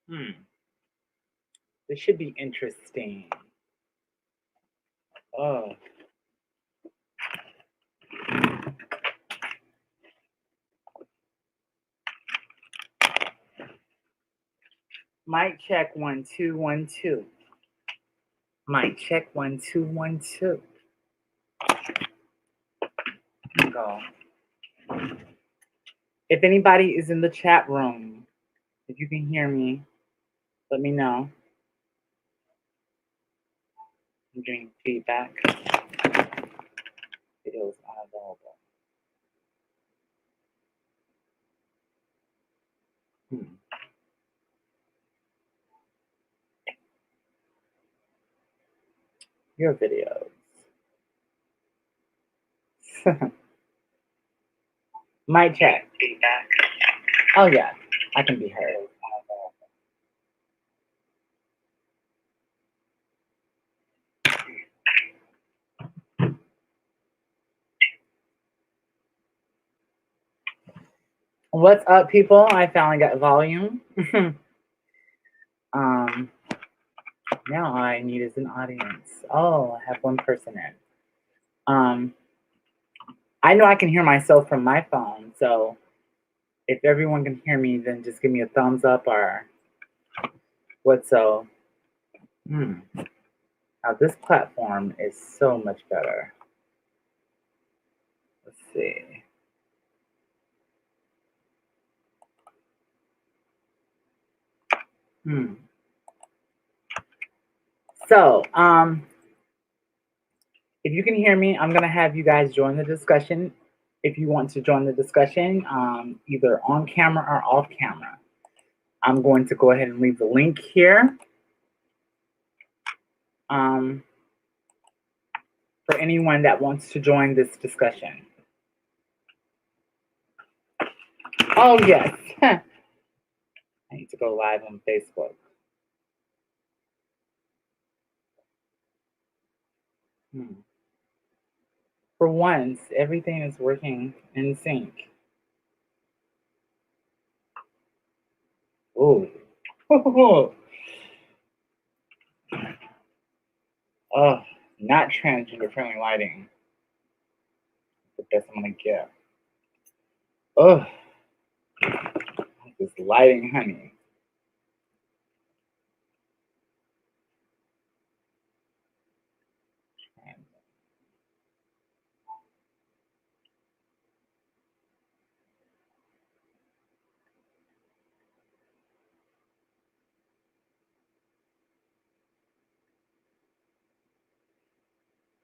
This should be interesting. Oh. Mic check 1 2 1 2. Mic check 1 2 1 2. Go. If anybody is in the chat room, if you can hear me, let me know. I'm getting feedback. Videos unavailable. Your videos. Mic check. Feedback. Oh yeah, I can be heard. What's up, people? I finally got volume. Now all I need is an audience. Oh, I have one person in. I know I can hear myself from my phone, so if everyone can hear me, then just give me a thumbs up or what so. Now this platform is so much better. Let's see. So, if you can hear me, I'm gonna have you guys join the discussion. If you want to join the discussion, either on camera or off camera. I'm going to go ahead and leave the link here. For anyone that wants to join this discussion. Oh, yes. I need to go live on Facebook. For once, everything is working in sync. Ooh. Oh, not transgender friendly lighting. The best I'm gonna get. Oh, this lighting, honey.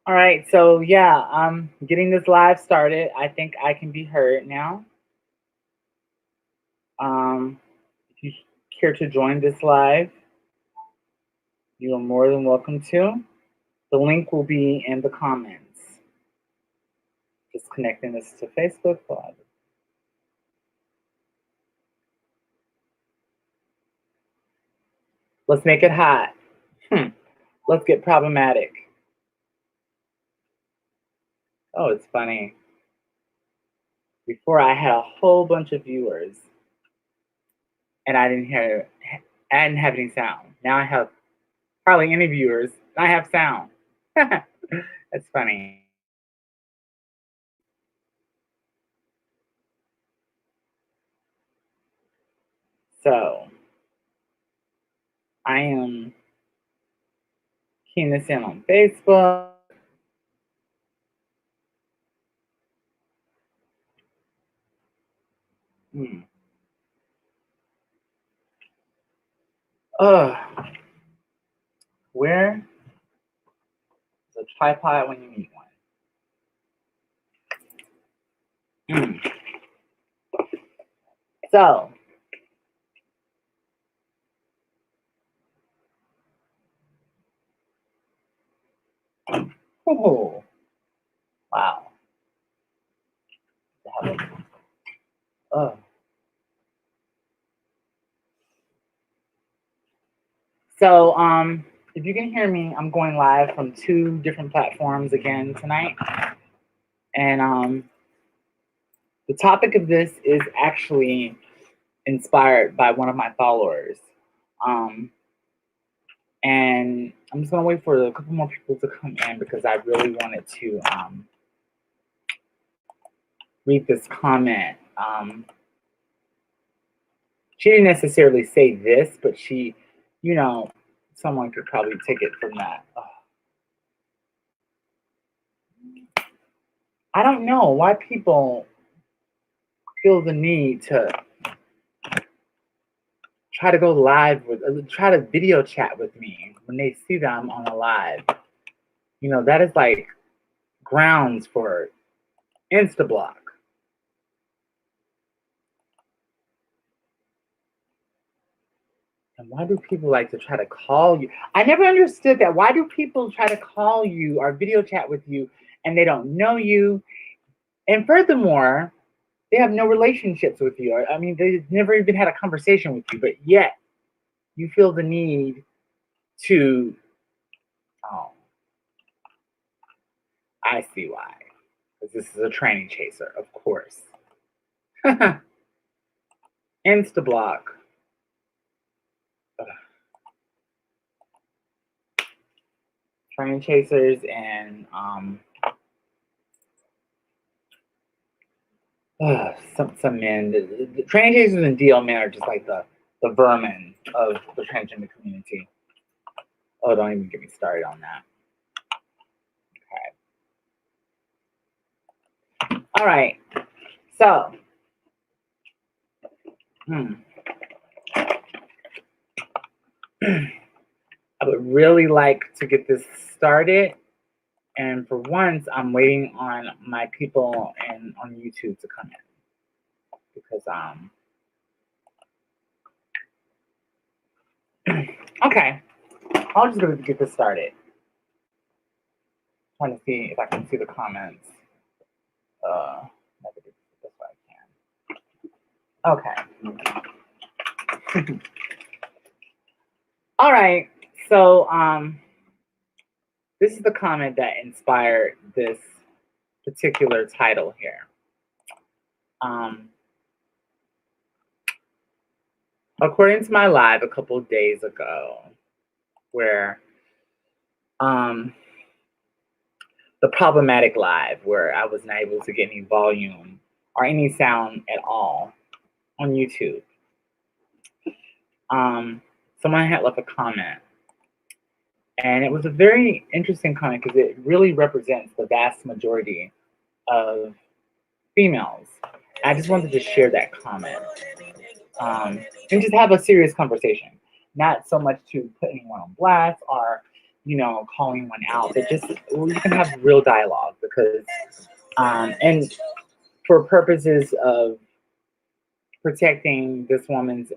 All right, so yeah, I'm getting this live started. I think I can be heard now. If you care to join this live, you are more than welcome to. The link will be in the comments. Just connecting this to Facebook Live. Let's make it hot. Let's get problematic. Oh, it's funny. Before I had a whole bunch of viewers and I didn't have any sound. Now I have hardly any viewers. I have sound. That's funny. So I am keying this in on Facebook. Where is a tripod when you need one? So, oh, wow. Oh. So, if you can hear me, I'm going live from 2 different platforms again tonight. And the topic of this is actually inspired by one of my followers. And I'm just gonna wait for a couple more people to come in because I really wanted to read this comment. She didn't necessarily say this, but she, you know, someone could probably take it from that. Oh. I don't know why people feel the need to try to go live with, try to video chat with me when they see that I'm on a live. You know, that is like grounds for Insta-block. And why do people like to try to call you? I never understood that. Why do people try to call you or video chat with you and they don't know you? And furthermore, they have no relationships with you. I mean, they've never even had a conversation with you, but yet you feel the need to, oh, I see why. Because this is a tranny chaser, of course. Insta-block. Tranny chasers and some men. The tranny chasers and DL men are just like the vermin of the transgender community. Oh, don't even get me started on that. Okay. All right. So, I would really like to get this started. And for once, I'm waiting on my people on YouTube to come in. Because, okay. I'll just go get this started. Trying to see if I can see the comments. That's what I can. Okay. All right. So, this is the comment that inspired this particular title here. According to my live a couple of days ago, where the problematic live, where I was not able to get any volume or any sound at all on YouTube, someone had left a comment. And it was a very interesting comment because it really represents the vast majority of females. I just wanted to share that comment and just have a serious conversation. Not so much to put anyone on blast or, you know, calling one out, but just you can have real dialogue because, and for purposes of protecting this woman's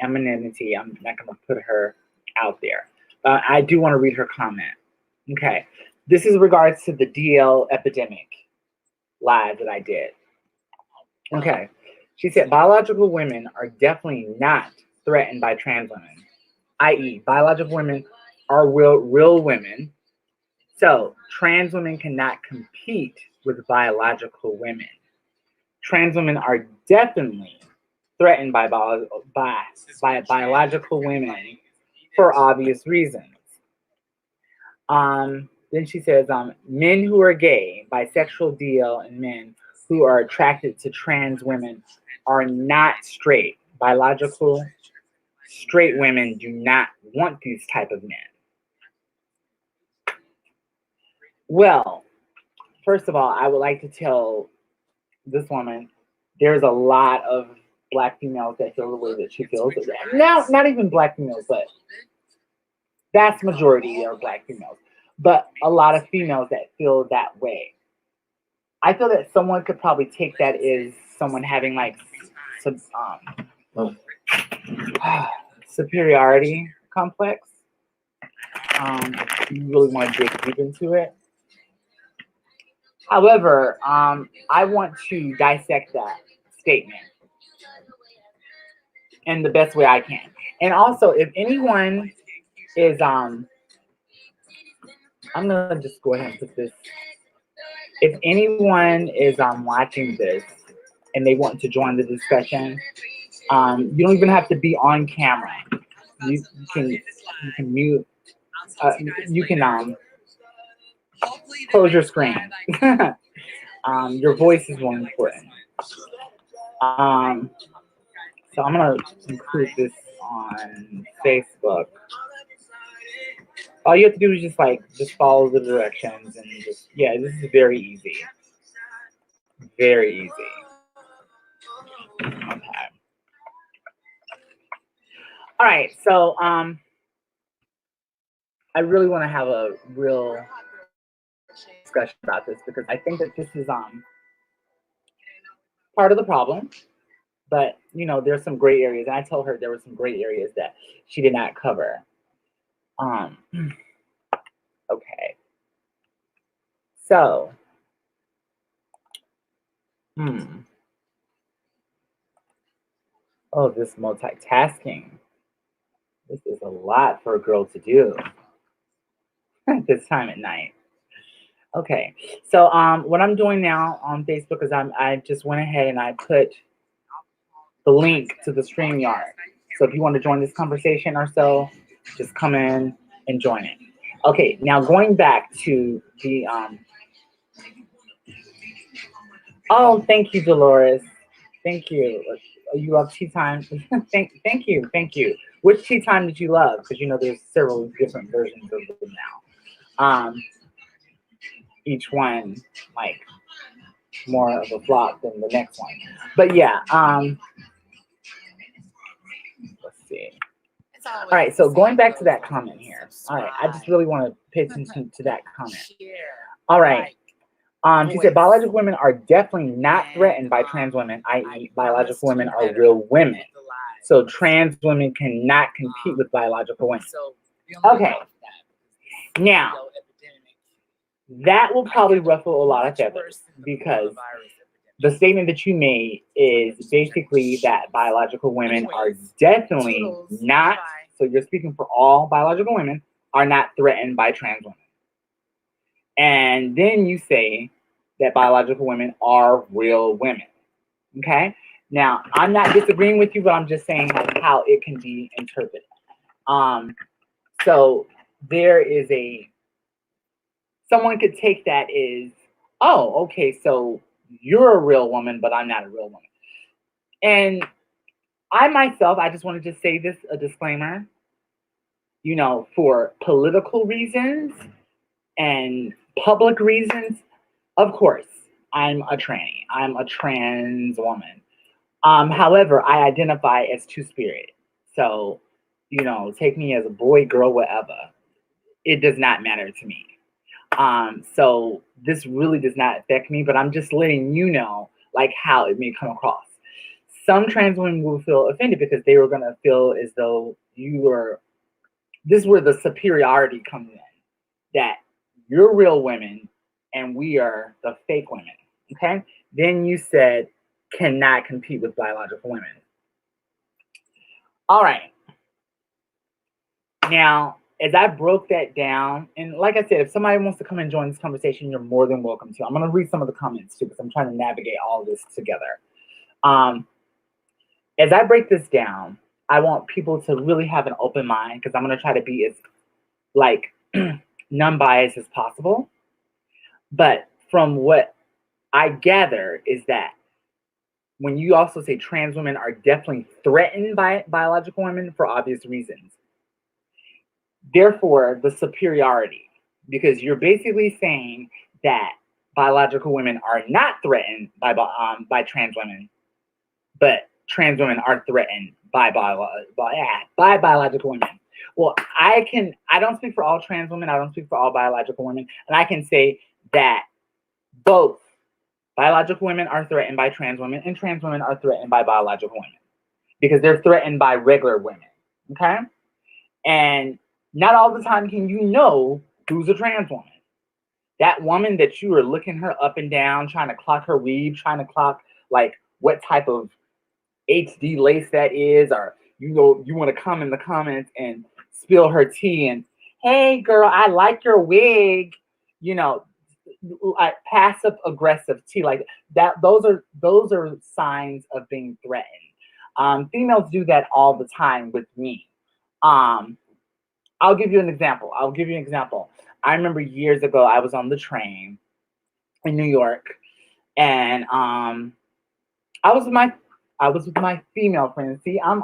anonymity, I'm not going to put her out there. I do want to read her comment. Okay. This is regards to the DL epidemic live that I did. Okay. She said, biological women are definitely not threatened by trans women, i.e., biological women are real women. So trans women cannot compete with biological women. Trans women are definitely threatened by biological women for obvious reasons. Then she says, men who are gay, bisexual, DL, and men who are attracted to trans women are not straight. Biological straight women do not want these type of men. Well, first of all, I would like to tell this woman there's a lot of Black females that feel the way that she feels. Now, not even Black females, but vast majority are Black females. But a lot of females that feel that way. I feel that someone could probably take that as someone having like some superiority complex. You really want to dig deep into it. However, I want to dissect that statement in the best way I can. And also, if anyone is, I'm gonna just go ahead and put this. If anyone is watching this and they want to join the discussion, you don't even have to be on camera. you can mute. You can close your screen. Your voice is more important. Um, so I'm gonna include this on Facebook. All you have to do is just follow the directions and just this is very easy. Very easy. Okay. All right. So I really want to have a real discussion about this because I think that this is part of the problem. But there's some gray areas, and I told her there were some gray areas that she did not cover. Okay. So, oh, this multitasking. This is a lot for a girl to do at this time at night. Okay, so what I'm doing now on Facebook is I just went ahead and I put the link to the StreamYard. So if you want to join this conversation or so, just come in and join it. Okay, now going back to the oh, thank you, Dolores. Thank you. You love tea time. thank you. Which tea time did you love? Because there's several different versions of them now. Each one like more of a flop than the next one. But yeah, let's see. All right, so going back to that comment here. All right, I just really want to pay attention to that comment. All right. She said biological women are definitely not threatened by trans women, i.e., biological women are real women. So trans women cannot compete with biological women. Okay. Now, that will probably ruffle a lot of feathers because the statement that you made is basically that biological women are definitely not, so you're speaking for all biological women, are not threatened by trans women. And then you say that biological women are real women. Okay? Now, I'm not disagreeing with you, but I'm just saying how it can be interpreted. So there is someone could take that as, oh, okay, so you're a real woman, but I'm not a real woman. And I myself, I just want to just say this, a disclaimer, for political reasons and public reasons, of course, I'm a tranny. I'm a trans woman. However, I identify as two-spirit. So, take me as a boy, girl, whatever. It does not matter to me. So this really does not affect me, but I'm just letting you know, how it may come across. Some trans women will feel offended because they were going to feel as though this is where the superiority comes in, that you're real women and we are the fake women, okay? Then you said cannot compete with biological women. All right. Now, as I broke that down, and like I said, if somebody wants to come and join this conversation, you're more than welcome to. I'm going to read some of the comments too, because I'm trying to navigate all this together. As I break this down, I want people to really have an open mind, because I'm going to try to be as non-biased as possible. But from what I gather is that when you also say trans women are definitely threatened by biological women for obvious reasons, therefore the superiority, because you're basically saying that biological women are not threatened by trans women, but trans women are threatened by biological women. Well, I don't speak for all trans women, I don't speak for all biological women, and I can say that both biological women are threatened by trans women and trans women are threatened by biological women because they're threatened by regular women, okay? And not all the time can you know who's a trans woman. That woman that you are looking her up and down, trying to clock her weave, trying to clock what type of HD lace that is, or you want to come in the comments and spill her tea and, hey girl, I like your wig, passive aggressive tea like that. Those are signs of being threatened. Females do that all the time with me. Um, I'll give you an example. I remember years ago I was on the train in New York, and I was with my I was with my female friends. See, I'm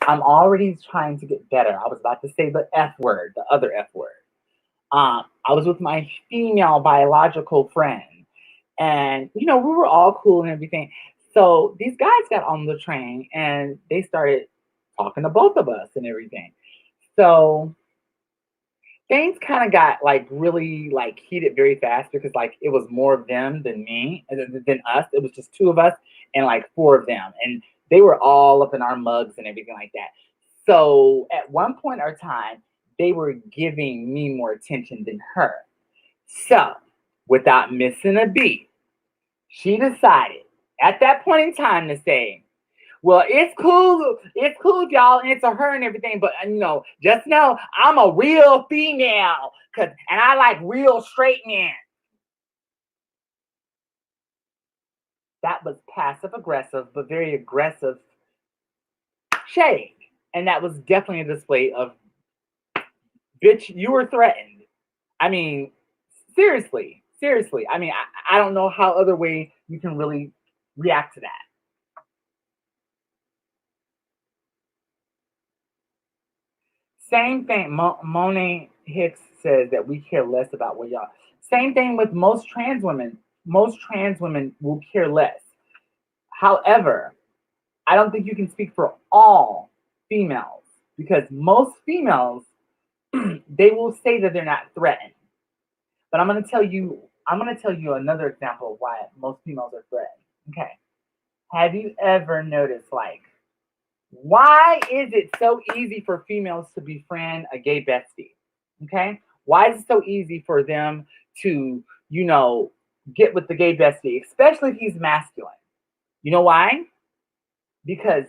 already trying to get better. I was about to say the F word, the other F word. I was with my female biological friend, and we were all cool and everything. So these guys got on the train and they started talking to both of us and everything. So things kind of got like really like heated very fast because like it was more of them than me than us. It was just two of us and like four of them, and they were all up in our mugs and everything like that. So at one point in our time, they were giving me more attention than her. So without missing a beat, she decided at that point in time to say, well, it's cool, y'all, and it's a her and everything, but just know I'm a real female, and I like real straight men. That was passive aggressive, but very aggressive shade. And that was definitely a display of, bitch, you were threatened. I mean, seriously, seriously. I mean, I don't know how other way you can really react to that. Same thing. Monet Hicks says that we care less about what y'all. Same thing with most trans women. Most trans women will care less. However, I don't think you can speak for all females because most females they will say that they're not threatened. But I'm gonna tell you another example of why most females are threatened. Okay. Have you ever noticed like why is it so easy for females to befriend a gay bestie? Okay. Why is it so easy for them to, get with the gay bestie, especially if he's masculine? You know why? Because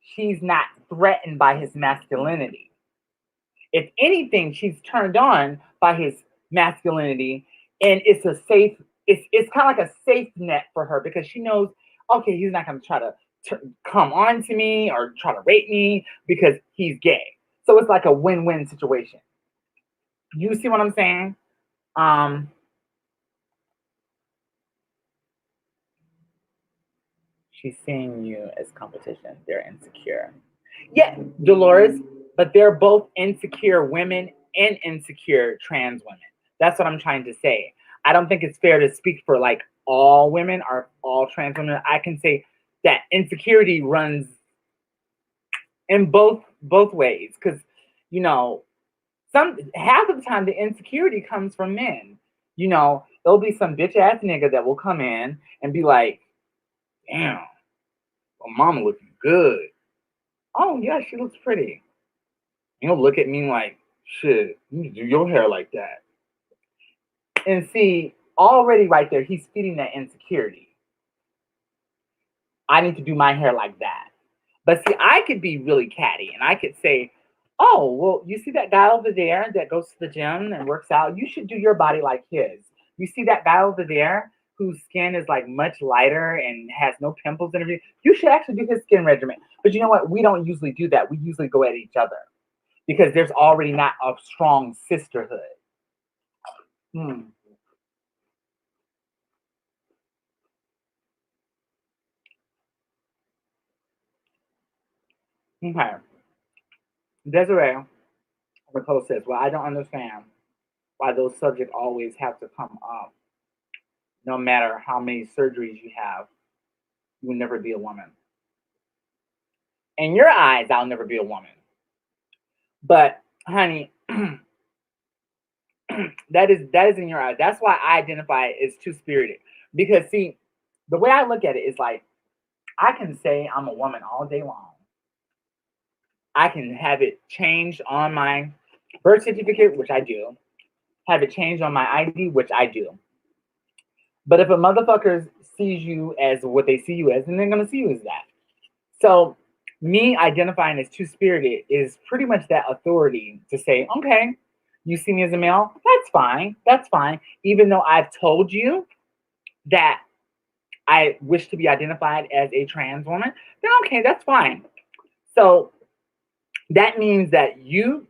she's not threatened by his masculinity. If anything, she's turned on by his masculinity, and it's kind of like a safe net for her because she knows, okay, he's not going to try to come on to me or try to rape me because he's gay. So it's like a win-win situation. You see what I'm saying? Um, she's seeing you as competition. They're insecure. Yeah, Dolores, but they're both insecure women and insecure trans women. That's what I'm trying to say. I don't think it's fair to speak for like all women or all trans women. I can say that insecurity runs in both ways because you know some half of the time the insecurity comes from men. There'll be some bitch ass nigga that will come in and be like, "Damn, well, mama looking good. Oh yeah, she looks pretty." Look at me like, shit, you need to do your hair like that. And see, already right there, he's feeding that insecurity. I need to do my hair like that. But see, I could be really catty and I could say, oh, well, you see that guy over there that goes to the gym and works out? You should do your body like his. You see that guy over there whose skin is like much lighter and has no pimples and everything? You should actually do his skin regimen. But you know what? We don't usually do that. We usually go at each other because there's already not a strong sisterhood. Hmm. Okay. Desiree, the post says, well, I don't understand why those subjects always have to come up. No matter how many surgeries you have, you will never be a woman. In your eyes, I'll never be a woman. But honey, that is in your eyes. That's why I identify as two-spirited. Because see, the way I look at it is like I can say I'm a woman all day long. I can have it changed on my birth certificate, which I do, have it changed on my ID, which I do. But if a motherfucker sees you as what they see you as, then they're gonna see you as that. So me identifying as two-spirited is pretty much that authority to say, okay, you see me as a male, that's fine. That's fine. Even though I've told you that I wish to be identified as a trans woman, then okay, that's fine. So that means that you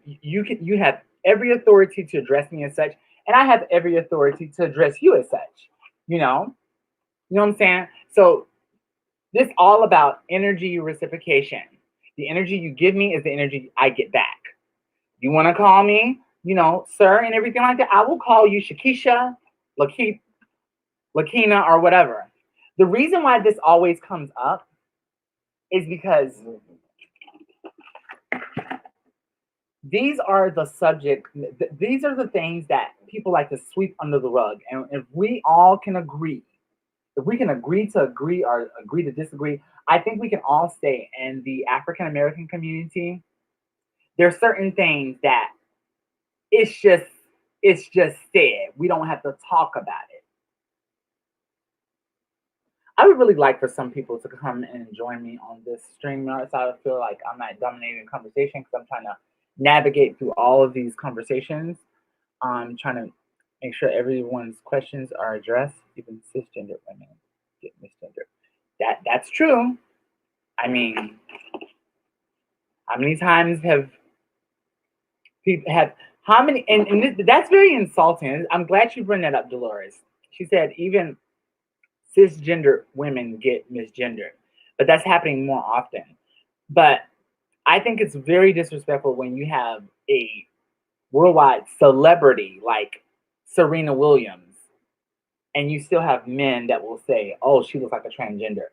have every authority to address me as such, and I have every authority to address you as such. You know, you know what I'm saying? So this all about energy reciprocation. The energy you give me is the energy I get back. You want to call me, sir, and everything like that. I will call you Shakisha, Lakina, or whatever. The reason why this always comes up is because these are the subject, these are the things that people like to sweep under the rug. And if we all can agree, if we can agree to agree or agree to disagree, I think we can all say in the African American community, there are certain things that it's just it's just said. We don't have to talk about it. I would really like for some people to come and join me on this stream. So I feel like I'm not dominating the conversation because I'm trying to navigate through all of these conversations. I'm trying to make sure everyone's questions are addressed, even cisgender women get misgendered. That's true. I mean, how many times have people have how many and that's very insulting. I'm glad you bring that up, Dolores. She said even cisgender women get misgendered, but that's happening more often. But I think it's very disrespectful when you have a worldwide celebrity like Serena Williams and you still have men that will say, oh, she looks like a transgender.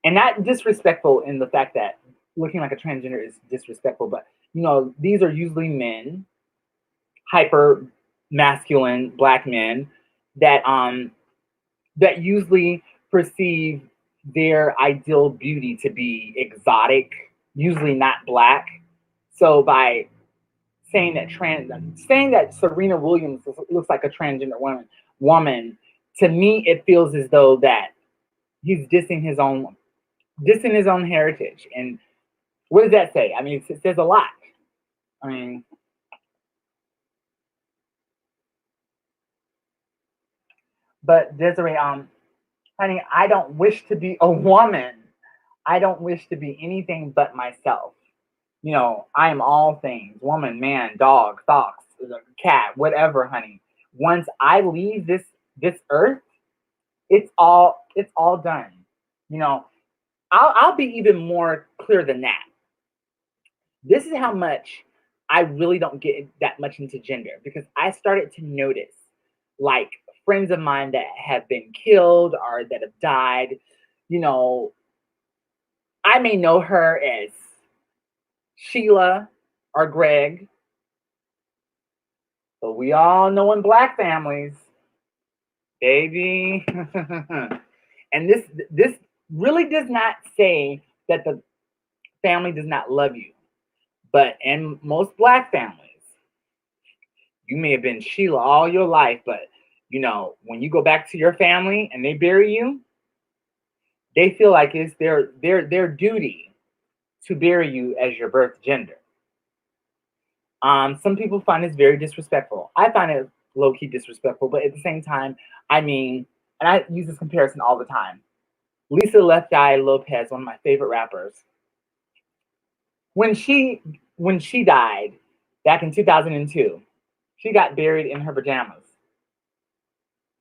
And not disrespectful in the fact that looking like a transgender is disrespectful, but these are usually men, hyper masculine black men that usually perceive their ideal beauty to be exotic, usually not black. So by saying that Serena Williams looks like a transgender woman, to me it feels as though that he's dissing his own heritage. And what does that say? I mean, it says a lot. I mean, but Desiree, honey, I don't wish to be a woman. I don't wish to be anything but myself. I am all things: woman, man, dog, fox, cat, whatever, honey. Once I leave this earth, it's all done. You know, I'll be even more clear than that. This is how much I really don't get that much into gender because I started to notice like friends of mine that have been killed or that have died. You know, I may know her as Sheila or Greg, but we all know in black families, baby. And this really does not say that the family does not love you. But in most black families, you may have been Sheila all your life, but when you go back to your family and they bury you, they feel like it's their duty to bury you as your birth gender. Some people find this very disrespectful. I find it low-key disrespectful, but at the same time, I mean, and I use this comparison all the time. Lisa Left Eye Lopez, one of my favorite rappers, when she died back in 2002, she got buried in her pajamas,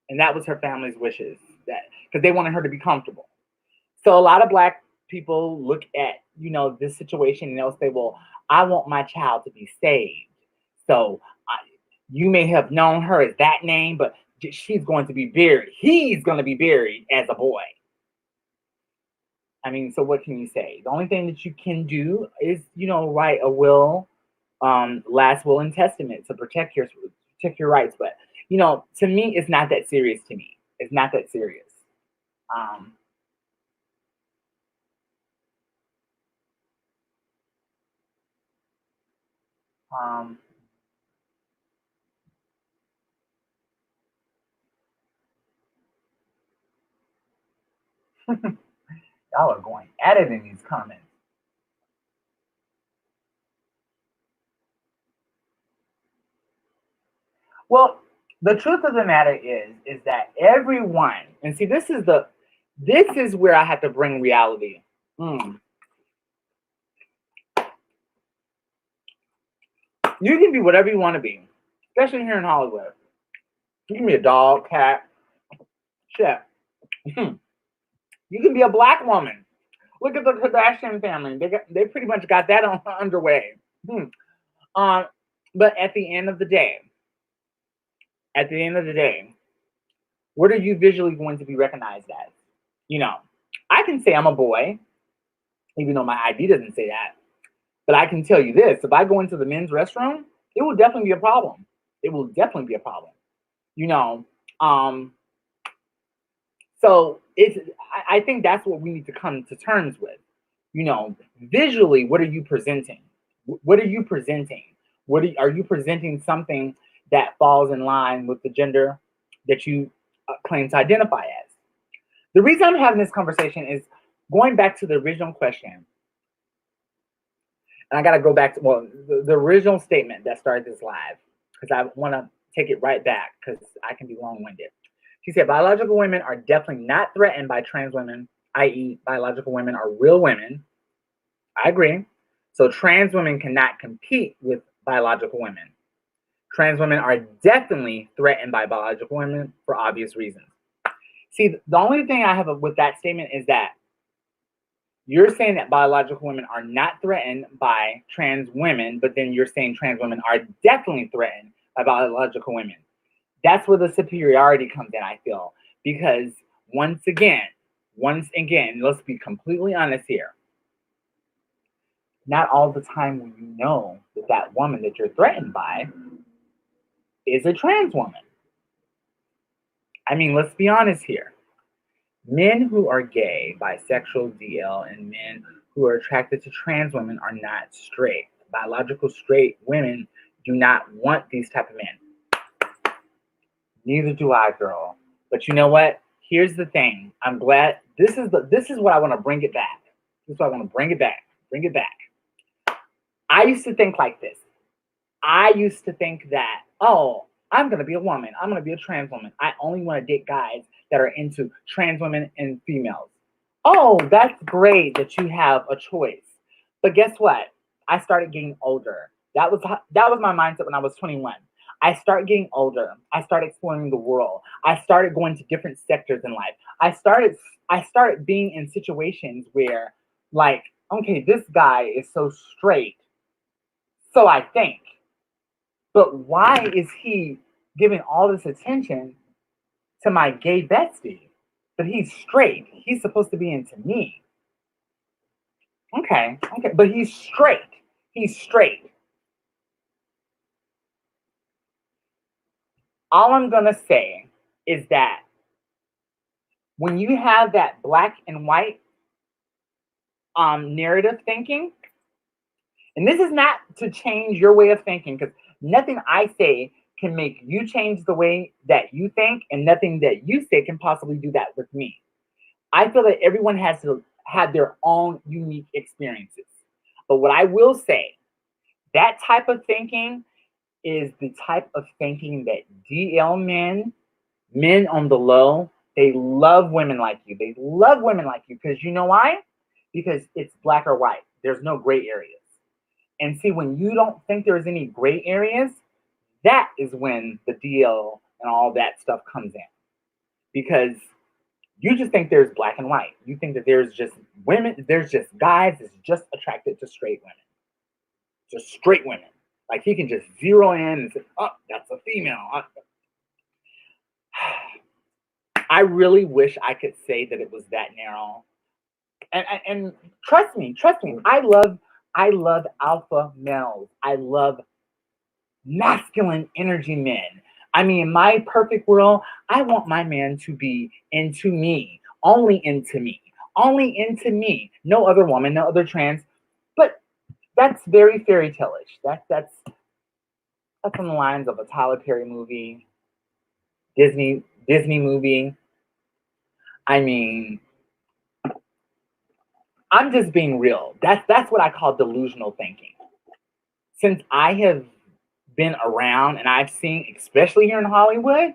and that was her family's wishes, that because they wanted her to be comfortable. So a lot of black people look at this situation and they'll say, "Well, I want my child to be saved." So you may have known her as that name, but she's going to be buried. He's going to be buried as a boy. I mean, so what can you say? The only thing that you can do is, write a will, last will and testament to protect your rights. But to me, it's not that serious. To me, it's not that serious. Um, um, y'all are going at it in these comments. Well, the truth of the matter is that everyone, and see, this is where I have to bring reality. Mm. You can be whatever you want to be, especially here in Hollywood. You can be a dog, cat, shit. You can be a black woman. Look at the Kardashian family. They pretty much got that underway. Um, but at the end of the day, what are you visually going to be recognized as? You know, I can say I'm a boy, even though my ID doesn't say that. But I can tell you this: if I go into the men's restroom, it will definitely be a problem. It will definitely be a problem. You know, um, so it's. I think that's what we need to come to terms with. You know, visually, what are you presenting? What are you presenting? Are you presenting something that falls in line with the gender that you claim to identify as? The reason I'm having this conversation is going back to the original question. And I got to go back to, the original statement that started this live, because I want to take it right back because I can be long winded. She said, biological women are definitely not threatened by trans women, i.e., biological women are real women. I agree. So trans women cannot compete with biological women. Trans women are definitely threatened by biological women for obvious reasons. See, the only thing I have with that statement is that you're saying that biological women are not threatened by trans women, but then you're saying trans women are definitely threatened by biological women. That's where the superiority comes in, I feel. Because once again, let's be completely honest here. Not all the time will you know that that woman that you're threatened by is a trans woman. I mean, let's be honest here. Men who are gay, bisexual, DL, and men who are attracted to trans women are not straight. Biological straight women do not want these type of men. Neither do I, girl. But you know what? Here's the thing. I'm glad this is what I want to bring it back. This is what I want to bring it back. Bring it back. I used to think like this. I used to think that, oh, I'm going to be a woman. I'm going to be a trans woman. I only want to date guys that are into trans women and females. Oh, that's great that you have a choice. But guess what? I started getting older. That was my mindset when I was 21. I started getting older. I started exploring the world. I started going to different sectors in life. I started being in situations where, like, okay, this guy is so straight. So I think. But why is he giving all this attention to my gay bestie? But he's straight. He's supposed to be into me. Okay. But he's straight. He's straight. All I'm going to say is that when you have that black and white narrative thinking, and this is not to change your way of thinking, because nothing I say can make you change the way that you think, and nothing that you say can possibly do that with me. I feel that everyone has to have their own unique experiences. But what I will say, that type of thinking is the type of thinking that DL men on the low, they love women like you. They love women like you because you know why? Because it's black or white. There's no gray areas. And see, when you don't think there's any gray areas, that is when the DL and all that stuff comes in. Because you just think there's black and white. You think that there's just women, there's just guys that's just attracted to straight women. Just straight women. Like he can just zero in and say, oh, that's a female. I really wish I could say that it was that narrow. And trust me, I love alpha males. I love masculine energy men. I mean, in my perfect world, I want my man to be into me, only into me, only into me. No other woman, no other trans. But that's very fairy tale-ish. That's on the lines of a Tyler Perry movie, Disney movie. I mean, I'm just being real. That's what I call delusional thinking. Since I have been around and I've seen, especially here in Hollywood,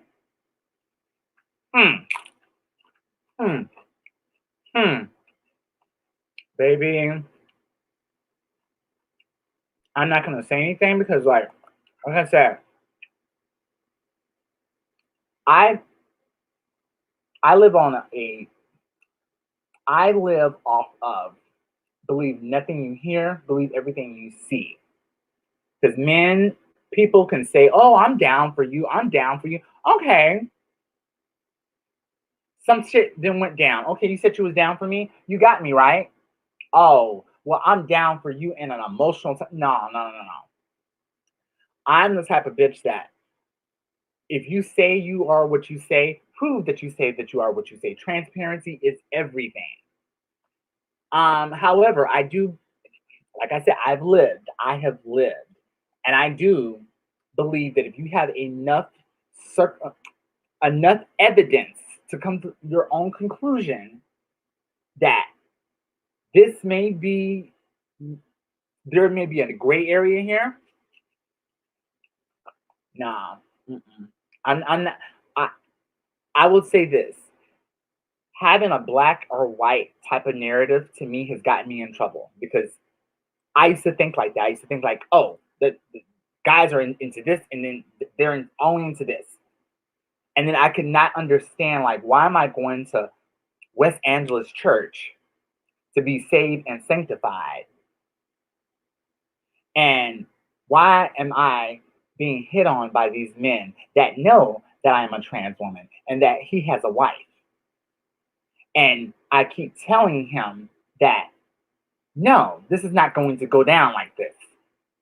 baby, I'm not gonna say anything because, like I said, I I live on a I live off of believe nothing you hear, believe everything you see. Because people can say, "Oh, I'm down for you. I'm down for you." Okay, some shit then went down. Okay, you said you was down for me. You got me right. Oh, well, I'm down for you in an emotional. No, no, no, no, no. I'm the type of bitch that if you say you are what you say, prove that you say that you are what you say. Transparency is everything. However, I do, like I said, I have lived, and I do believe that if you have enough evidence to come to your own conclusion that this may be there may be a gray area here. Nah, mm-mm. I'm not. I I will say this: having a black or white type of narrative to me has gotten me in trouble because I used to think like that. I used to think like, oh, the guys are into this, and then only into this, and then I could not understand like why am I going to West Angeles Church to be saved and sanctified, and why am I being hit on by these men that know that I am a trans woman and that he has a wife, and I keep telling him that no, this is not going to go down like this.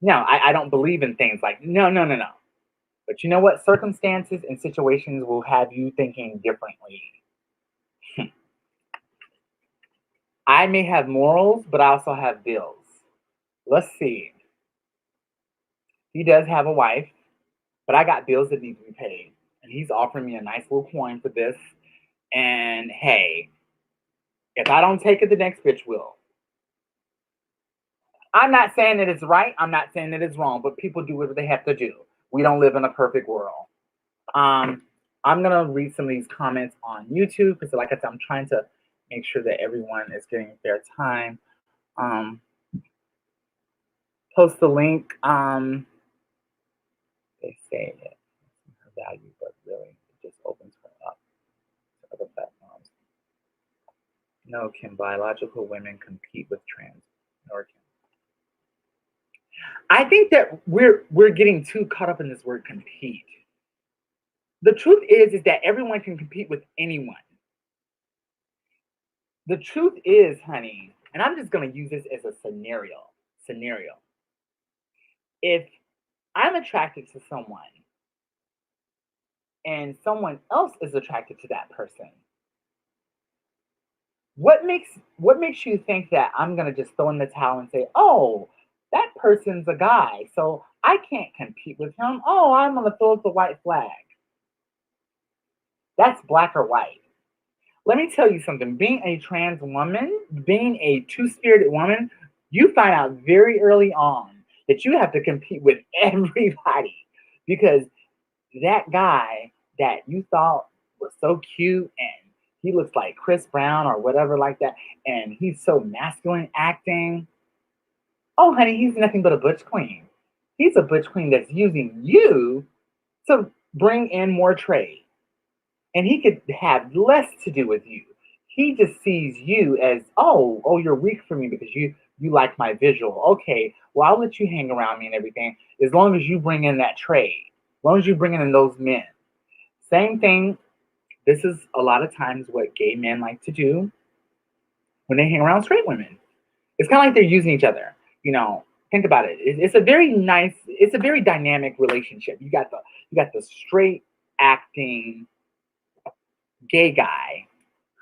No, I don't believe in things like no, no, no, no. But you know what? Circumstances and situations will have you thinking differently. I may have morals, but I also have bills. Let's see. He does have a wife, but I got bills that need to be paid. And he's offering me a nice little coin for this. And hey, if I don't take it, the next bitch will. I'm not saying that it's right. I'm not saying that it's wrong, but people do what they have to do. We don't live in a perfect world. Um, I'm gonna read some of these comments on YouTube because, like I said, I'm trying to make sure that everyone is getting their time. Um, Post the link. They say it her value, but really it just opens her up to other platforms. No, can biological women compete with trans? Or can I think that we're getting too caught up in this word compete. The truth is that everyone can compete with anyone. The truth is, honey, and I'm just gonna use this as a scenario. If I'm attracted to someone and someone else is attracted to that person, what makes you think that I'm gonna just throw in the towel and say, oh, that person's a guy, so I can't compete with him. Oh, I'm gonna throw up the white flag. That's black or white. Let me tell you something. Being a trans woman, being a two-spirited woman, you find out very early on that you have to compete with everybody because that guy that you thought was so cute and he looks like Chris Brown or whatever like that, and he's so masculine acting. Oh, honey, he's nothing but a butch queen. He's a butch queen that's using you to bring in more trade. And he could have less to do with you. He just sees you as, oh, you're weak for me because you like my visual. Okay, well, I'll let you hang around me and everything as long as you bring in that trade, as long as you bring in those men. Same thing. This is a lot of times what gay men like to do when they hang around straight women. It's kind of like they're using each other. You know, think about it. It's a very nice, it's a very dynamic relationship. You got the straight acting gay guy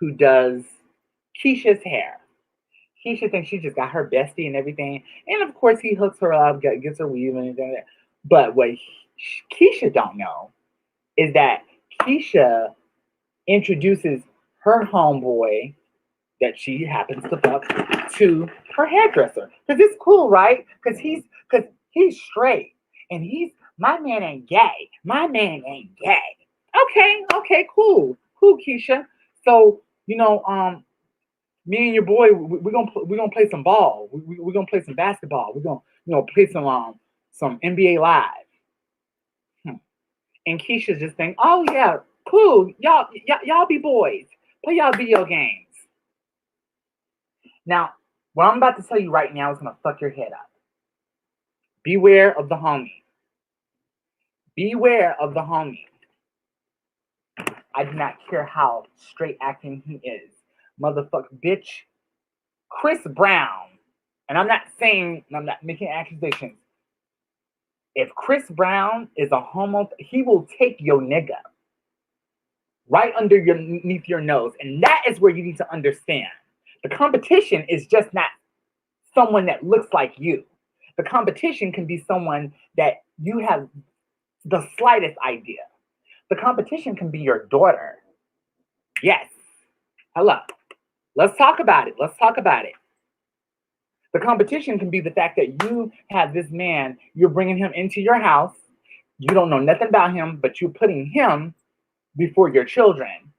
who does Keisha's hair. Keisha thinks she just got her bestie and everything, and of course he hooks her up, gets her weave and everything. But what Keisha don't know is that Keisha introduces her homeboy that she happens to fuck to her hairdresser. Because it's cool, right? Because he's straight. And he's my man ain't gay. My man ain't gay. Okay, cool. Cool, Keisha. So, me and your boy, we're gonna play some ball. We're gonna play some basketball. play some NBA Live. And Keisha just think, oh yeah, cool, y'all be boys, play y'all video games. Now, what I'm about to tell you right now is gonna fuck your head up. Beware of the homie. Beware of the homie. I do not care how straight acting he is. Motherfucker, bitch. Chris Brown, and I'm not making accusations. If Chris Brown is a homo, he will take your nigga right underneath your nose. And that is where you need to understand. The competition is just not someone that looks like you. The competition can be someone that you have the slightest idea. The competition can be your daughter. Yes. Hello. Let's talk about it. The competition can be the fact that you have this man, you're bringing him into your house. You don't know nothing about him, but you're putting him before your children.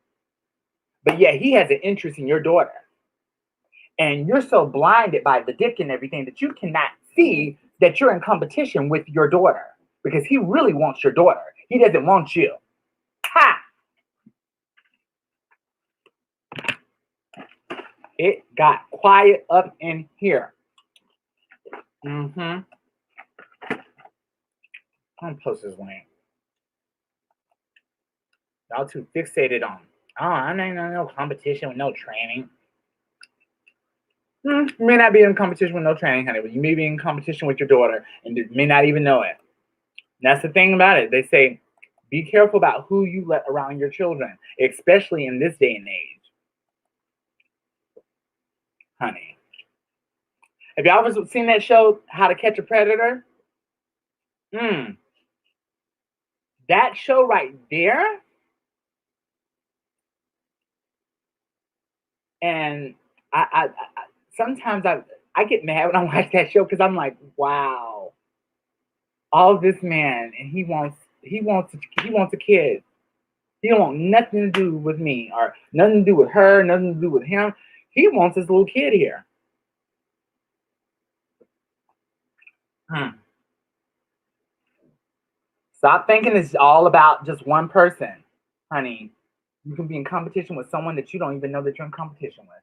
But yet he has an interest in your daughter. And you're so blinded by the dick and everything that you cannot see that you're in competition with your daughter. Because he really wants your daughter. He doesn't want you. Ha! It got quiet up in here. I'm post this link. Y'all too fixated on, I'm not in no competition with no training. You may not be in competition with no training, honey, but you may be in competition with your daughter and you may not even know it. And that's the thing about it. They say, be careful about who you let around your children, especially in this day and age. Honey. Have y'all ever seen that show, How to Catch a Predator? That show right there. And I sometimes I get mad when I watch that show because I'm like, wow, all this man, and he wants a kid. He don't want nothing to do with me or nothing to do with her, nothing to do with him. He wants his little kid here. Stop thinking it's all about just one person, honey. You can be in competition with someone that you don't even know that you're in competition with.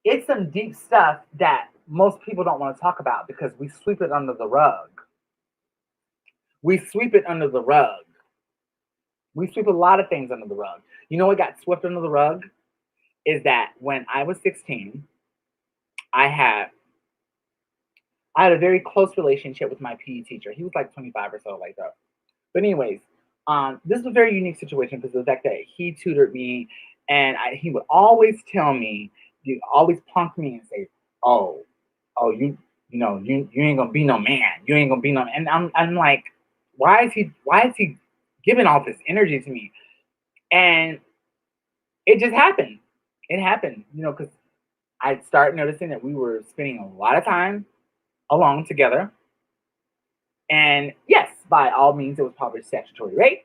It's some deep stuff that most people don't want to talk about because we sweep it under the rug. We sweep it under the rug. We sweep a lot of things under the rug. You know what got swept under the rug? Is that when I was 16, I had a very close relationship with my PE teacher. He was like 25 or so, like that. But anyways, this is a very unique situation because of the fact that he tutored me, and he would always tell me, you always punk me and say, "Oh, you ain't gonna be no man. You ain't gonna be no." And I'm like, why is he giving all this energy to me? And it just happened. It happened, because I started noticing that we were spending a lot of time alone together. And yes, by all means, it was probably statutory rape,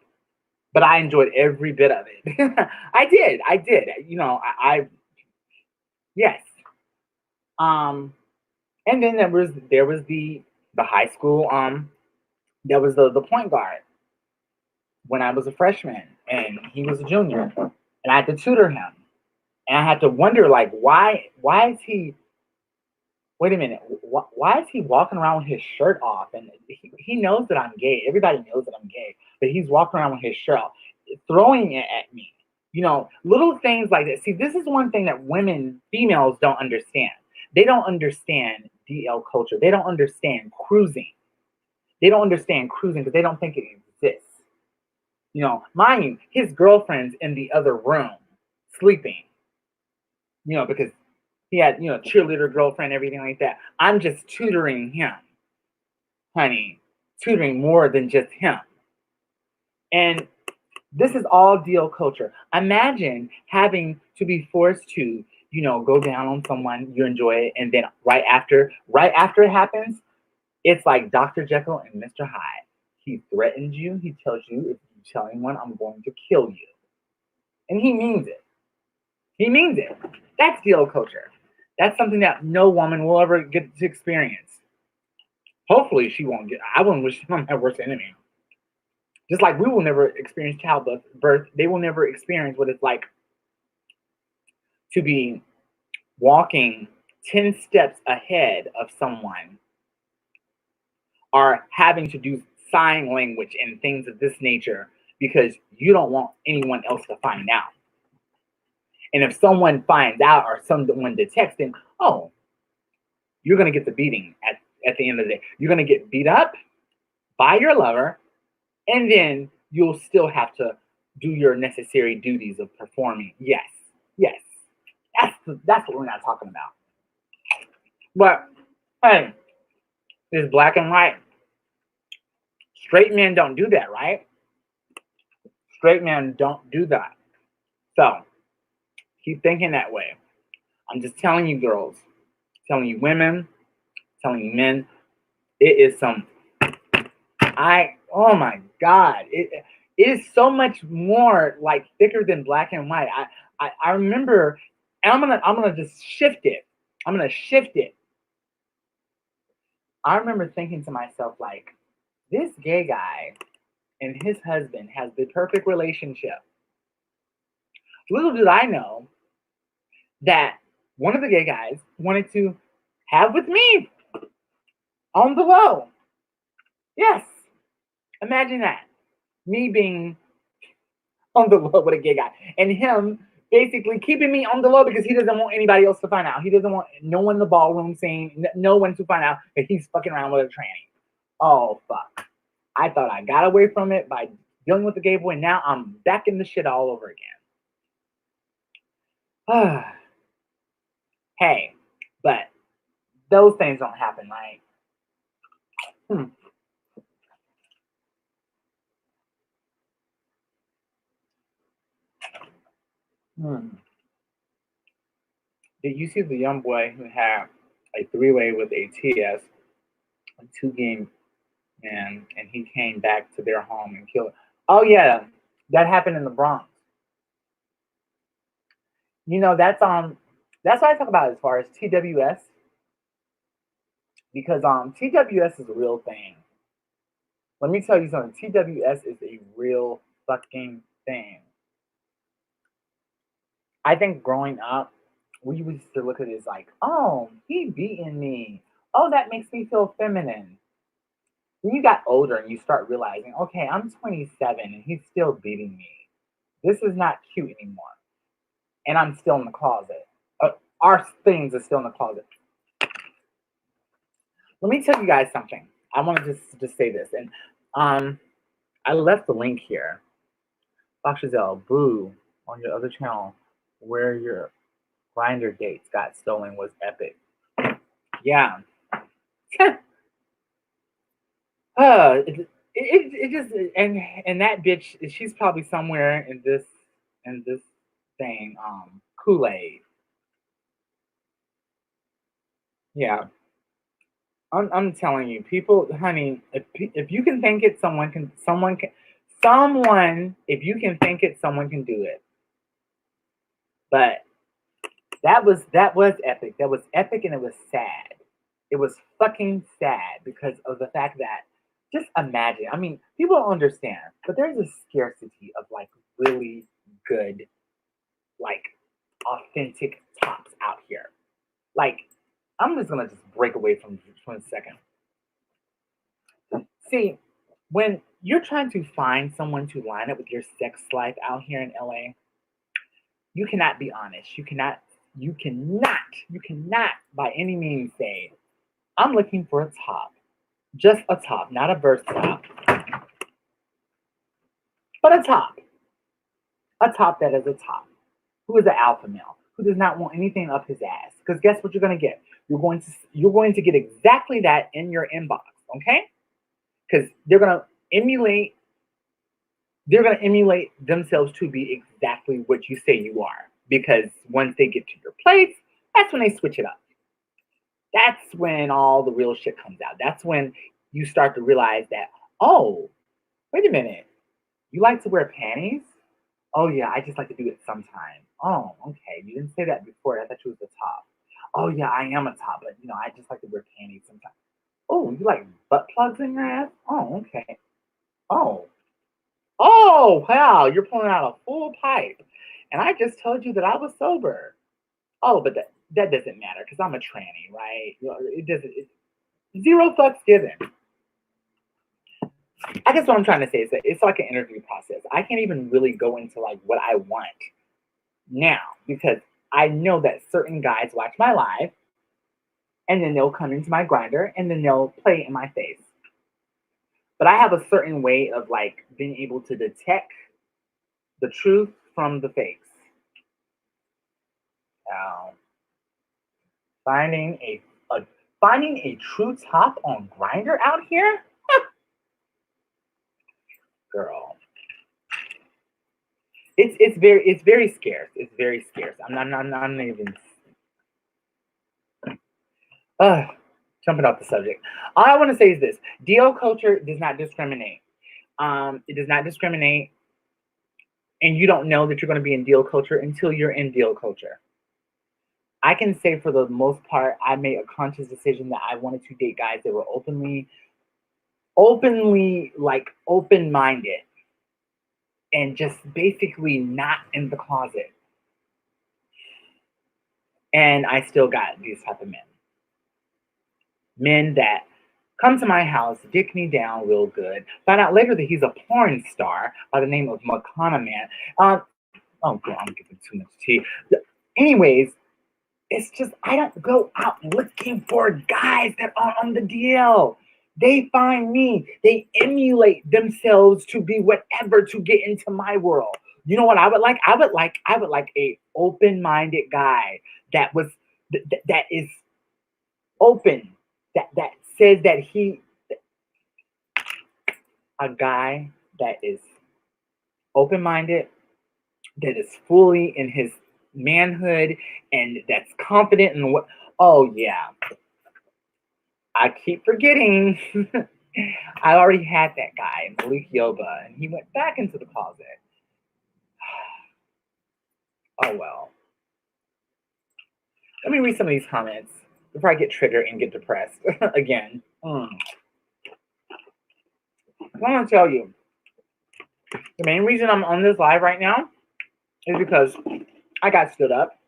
but I enjoyed every bit of it. I did. Yes. And then there was the high school. There was the point guard when I was a freshman, and he was a junior, and I had to tutor him, and I had to wonder, like, why is he? Wait a minute. Why is he walking around with his shirt off? And he knows that I'm gay. Everybody knows that I'm gay. But he's walking around with his shirt off, throwing it at me. Little things like that. See, this is one thing that females don't understand. They don't understand DL culture. They don't understand cruising. They don't understand cruising because they don't think it exists. Mind you, his girlfriend's in the other room sleeping. Because he had, cheerleader girlfriend, everything like that. I'm just tutoring him, honey, tutoring more than just him. And this is all deal culture. Imagine having to be forced to, go down on someone, you enjoy it, and then right after it happens, it's like Dr. Jekyll and Mr. Hyde. He threatens you. He tells you, if you tell anyone, I'm going to kill you. And he means it. He means it. That's deal culture. That's something that no woman will ever get to experience. Hopefully, she won't get. I wouldn't wish on my worst enemy. Just like we will never experience childbirth, they will never experience what it's like to be walking 10 steps ahead of someone or having to do sign language and things of this nature because you don't want anyone else to find out. And if someone finds out or someone detects, then, oh, you're going to get the beating at the end of the day. You're going to get beat up by your lover, and then you'll still have to do your necessary duties of performing. Yes, yes. That's what we're not talking about. But, hey, it's black and white. Straight men don't do that, right? Straight men don't do that. So, keep thinking that way. I'm just telling you girls, telling you women, telling you men, it is some, oh my God, it is so much more like thicker than black and white. I remember, and I'm gonna just shift it. I'm gonna shift it. I remember thinking to myself, like, this gay guy and his husband has the perfect relationship. Little did I know that one of the gay guys wanted to have with me on the low. Yes. Imagine that. Me being on the low with a gay guy. And him basically keeping me on the low because he doesn't want anybody else to find out. He doesn't want no one in the ballroom saying, no one to find out that he's fucking around with a tranny. Oh, fuck. I thought I got away from it by dealing with the gay boy. Now I'm back in the shit all over again. Hey, but those things don't happen, right? Did you see the young boy who had a three-way with a TS, a two-game man, and he came back to their home and killed? Oh yeah, that happened in the Bronx. You know, that's what I talk about as far as TWS, because TWS is a real thing. Let me tell you something. TWS is a real fucking thing. I think growing up, we used to look at it as like, oh, he beating me. Oh, that makes me feel feminine. When you got older and you start realizing, okay, I'm 27 and he's still beating me. This is not cute anymore. And I'm still in the closet. Our things are still in the closet. Let me tell you guys something. I want to just say this. And I left the link here. Fox Giselle, boo, on your other channel where your grinder dates got stolen was epic. Yeah. It just and that bitch, she's probably somewhere in this thing, Kool-Aid. Yeah. I'm telling you, people, honey, if you can think it, someone if you can think it, someone can do it. But that was epic. That was epic, and it was sad. It was fucking sad because of the fact that, just imagine. I mean, people don't understand, but there's a scarcity of like really good, like authentic tops out here. Like, I'm just gonna just break away from a second. See, when you're trying to find someone to line up with your sex life out here in LA, you cannot be honest. You cannot by any means say, I'm looking for a top. Just a top, not a burst top. But a top. A top that is a top. Who is an alpha male, who does not want anything up his ass. Because guess what you're gonna get? You're going to get exactly that in your inbox, okay? Because they're gonna emulate themselves to be exactly what you say you are. Because once they get to your place, that's when they switch it up. That's when all the real shit comes out. That's when you start to realize that, oh, wait a minute, you like to wear panties? Oh yeah, I just like to do it sometime. Oh, okay. You didn't say that before. I thought you was a top. Oh yeah, I am a top, but I just like to wear panties sometimes. Oh, you like butt plugs in your ass? Oh, okay. Oh. Oh, wow, you're pulling out a full pipe. And I just told you that I was sober. Oh, but that doesn't matter because I'm a tranny, right? It doesn't. Zero fucks given. I guess what I'm trying to say is that it's like an interview process. I can't even really go into like what I want now because I know that certain guys watch my live and then they'll come into my grinder and then they'll play in my face. But I have a certain way of like being able to detect the truth from the fakes. Now, finding a true top on Grinder out here, girl. It's very scarce. It's very scarce. I'm not even. Jumping off the subject. All I want to say is this: DL culture does not discriminate. It does not discriminate, and you don't know that you're going to be in deal culture until you're in deal culture. I can say for the most part, I made a conscious decision that I wanted to date guys that were openly like open-minded and just basically not in the closet. And I still got these type of men. Men that come to my house, dick me down real good, find out later that he's a porn star by the name of Makana Man. Oh, girl, I'm giving too much tea. Anyways, it's just I don't go out looking for guys that are on the DL. They find me. They emulate themselves to be whatever to get into my world. You know what I would like? I would like a open-minded guy that was that is open. That says that a guy that is open-minded, that is fully in his manhood, and that's confident in what. Oh yeah, I keep forgetting. I already had that guy, Malik Yoba, and he went back into the closet. Oh well. Let me read some of these comments before I get triggered and get depressed again. I want to tell you, the main reason I'm on this live right now is because I got stood up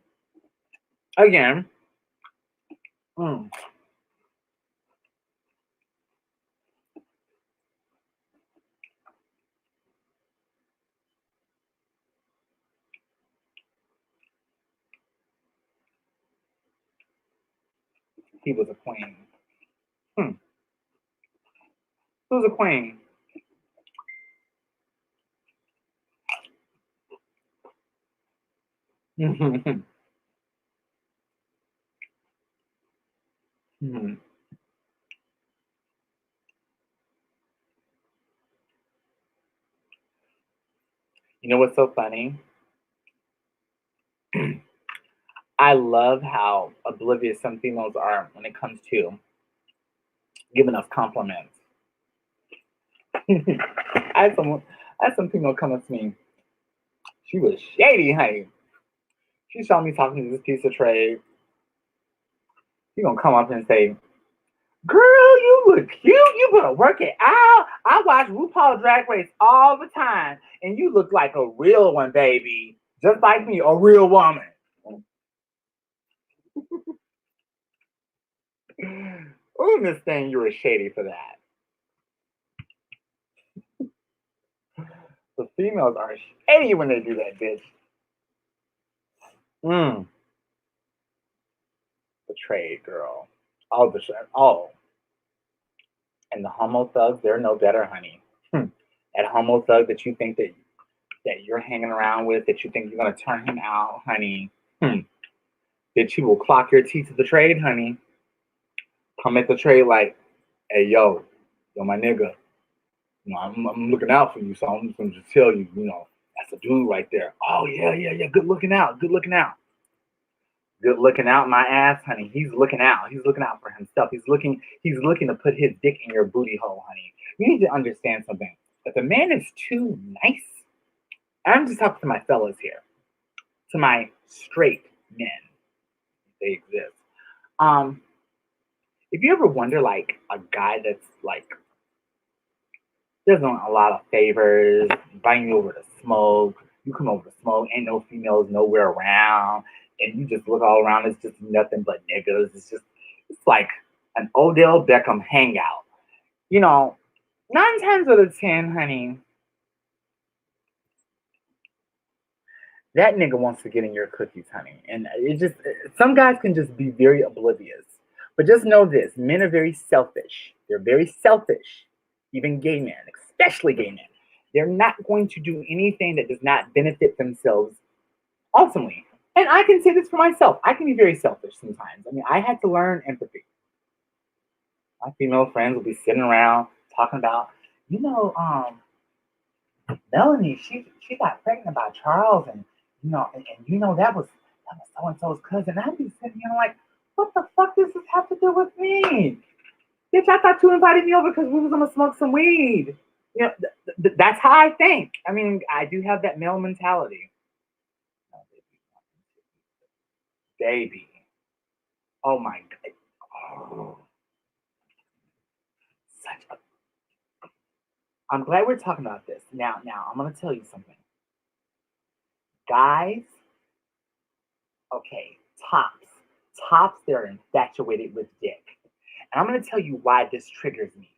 again. He was a queen. He was a queen. You know what's so funny? I love how oblivious some females are when it comes to giving us compliments. I had some female come up to me. She was shady, honey. She saw me talking to this piece of trade. She gonna come up and say, "Girl, you look cute. You better work it out. I watch RuPaul Drag Race all the time, and you look like a real one, baby. Just like me, a real woman." Oh, Miss Thing, you were shady for that. The females are shady when they do that, bitch. The trade, girl. Oh. And the homo thugs, they're no better, honey. That homo thug that you think that you're hanging around with, that you think you're gonna turn him out, honey. That you will clock your teeth to the trade, honey. Come at the trade like, "Hey, yo, my nigga. I'm looking out for you, so I'm just gonna tell you, that's a dude right there. Oh yeah. Good looking out. Good looking out, my ass, honey. He's looking out. He's looking out for himself. He's looking to put his dick in your booty hole, honey. You need to understand something. If a man is too nice, I'm just talking to my fellas here, to my straight men. They exist. Um, if you ever wonder, like, a guy that's like doesn't want a lot of favors, inviting you over to smoke, you come over to smoke, ain't no females nowhere around, and you just look all around, it's just nothing but niggas. It's like an Odell Beckham hangout. You know, 9 times out of 10, honey, that nigga wants to get in your cookies, honey. And some guys can just be very oblivious. But just know this, men are very selfish. They're very selfish. Even gay men, especially gay men. They're not going to do anything that does not benefit themselves ultimately. And I can say this for myself. I can be very selfish sometimes. I mean, I had to learn empathy. My female friends will be sitting around talking about, you know, Melanie, she got pregnant by Charles, and you know that was so and so's cousin. I'd be sitting here like, what the fuck does this have to do with me? Bitch, I thought you invited me over because we was gonna smoke some weed. You know, that's how I think. I mean, I do have that male mentality. Oh, baby, oh my god, oh, such a. I'm glad we're talking about this. Now I'm gonna tell you something, guys. Okay, tops. Tops, they're infatuated with dick. And I'm going to tell you why this triggers me.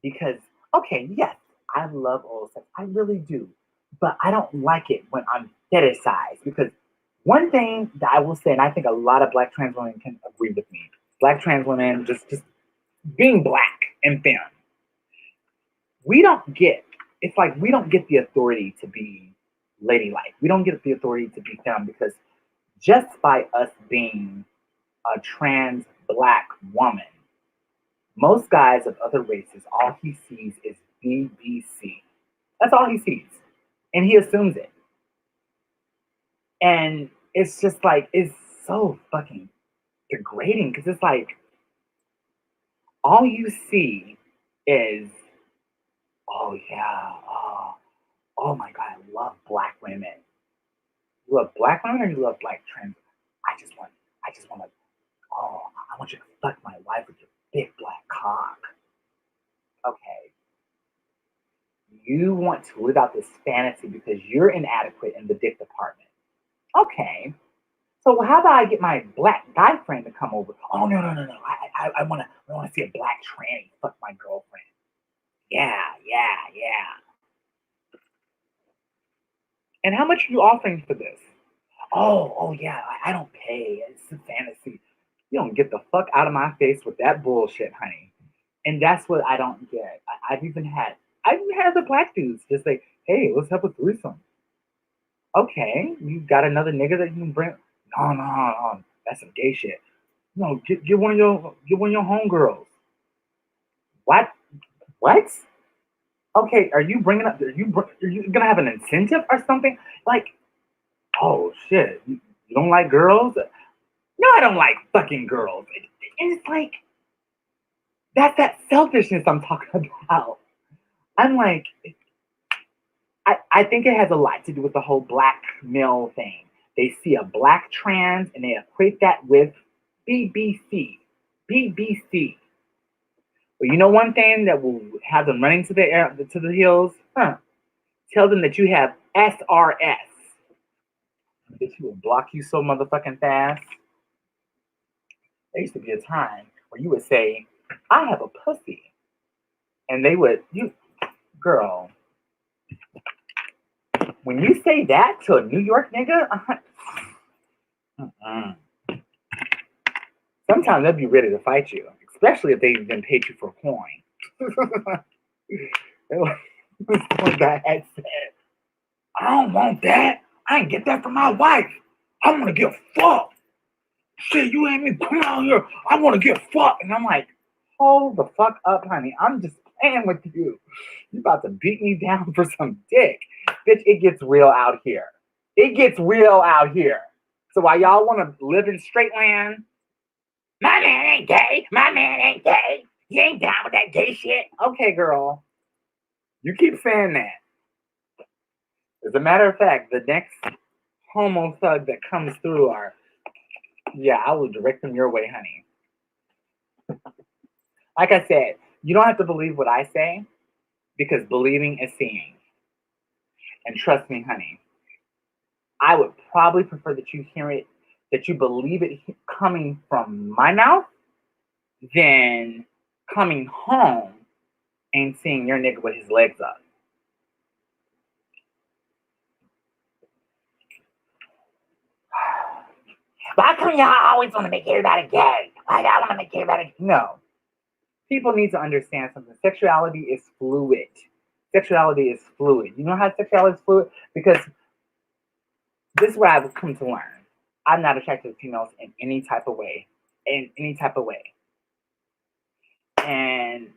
Because, okay, yes, I love oral sex. I really do. But I don't like it when I'm fetishized. Because one thing that I will say, and I think a lot of black trans women can agree with me, black trans women, just being black and femme, we don't get, it's like we don't get the authority to be ladylike. We don't get the authority to be femme because just by us being a trans black woman, most guys of other races, all he sees is BBC. That's all he sees. And he assumes it. And it's just like, it's so fucking degrading because it's like, all you see is, oh yeah, oh my God, I love black women. You love black women or you love black trans? I just want to, oh, I want you to fuck my wife with your big black cock. Okay. You want to live out this fantasy because you're inadequate in the dick department. Okay. So how about I get my black guy friend to come over? Oh no. I wanna see a black tranny fuck my girlfriend. Yeah. And how much are you offering for this? Oh yeah, I don't pay. It's a fantasy. You don't get the fuck out of my face with that bullshit, honey. And that's what I don't get. I've even had the black dudes just say, hey, let's have a threesome. Okay, you got another nigga that you can bring? No, that's some gay shit. No, get one of your homegirls. What? What? Okay, are you bringing up? Are you gonna have an incentive or something? Like, oh shit, you don't like girls? No, I don't like fucking girls. And it's like that's that selfishness I'm talking about. I'm like, I think it has a lot to do with the whole black male thing. They see a black trans and they equate that with BBC. BBC. But you know one thing that will have them running to the hills? Huh. Tell them that you have SRS. Bitch, will block you so motherfucking fast. There used to be a time where you would say, I have a pussy. And they would, girl, when you say that to a New York nigga, sometimes they'll be ready to fight you, especially if they've been paid you for coin. One guy had said, I don't want that. I ain't get that from my wife. I want to get fucked. Shit, you ain't me come out here. I want to get fucked. And I'm like, hold the fuck up, honey. I'm just playing with you. You about to beat me down for some dick. Bitch, it gets real out here. It gets real out here. So while y'all want to live in straight land, my man ain't gay. My man ain't gay. You ain't down with that gay shit. Okay, girl. You keep saying that. As a matter of fact, the next homo thug that comes through our Yeah, I will direct them your way, honey. Like I said, you don't have to believe what I say because believing is seeing. And trust me, honey, I would probably prefer that you hear it, that you believe it coming from my mouth than coming home and seeing your nigga with his legs up. Why come y'all always want to make everybody gay? Why y'all want to make everybody? No. People need to understand something. Sexuality is fluid. Sexuality is fluid. You know how sexuality is fluid? Because this is what I've come to learn. I'm not attracted to females in any type of way. In any type of way. And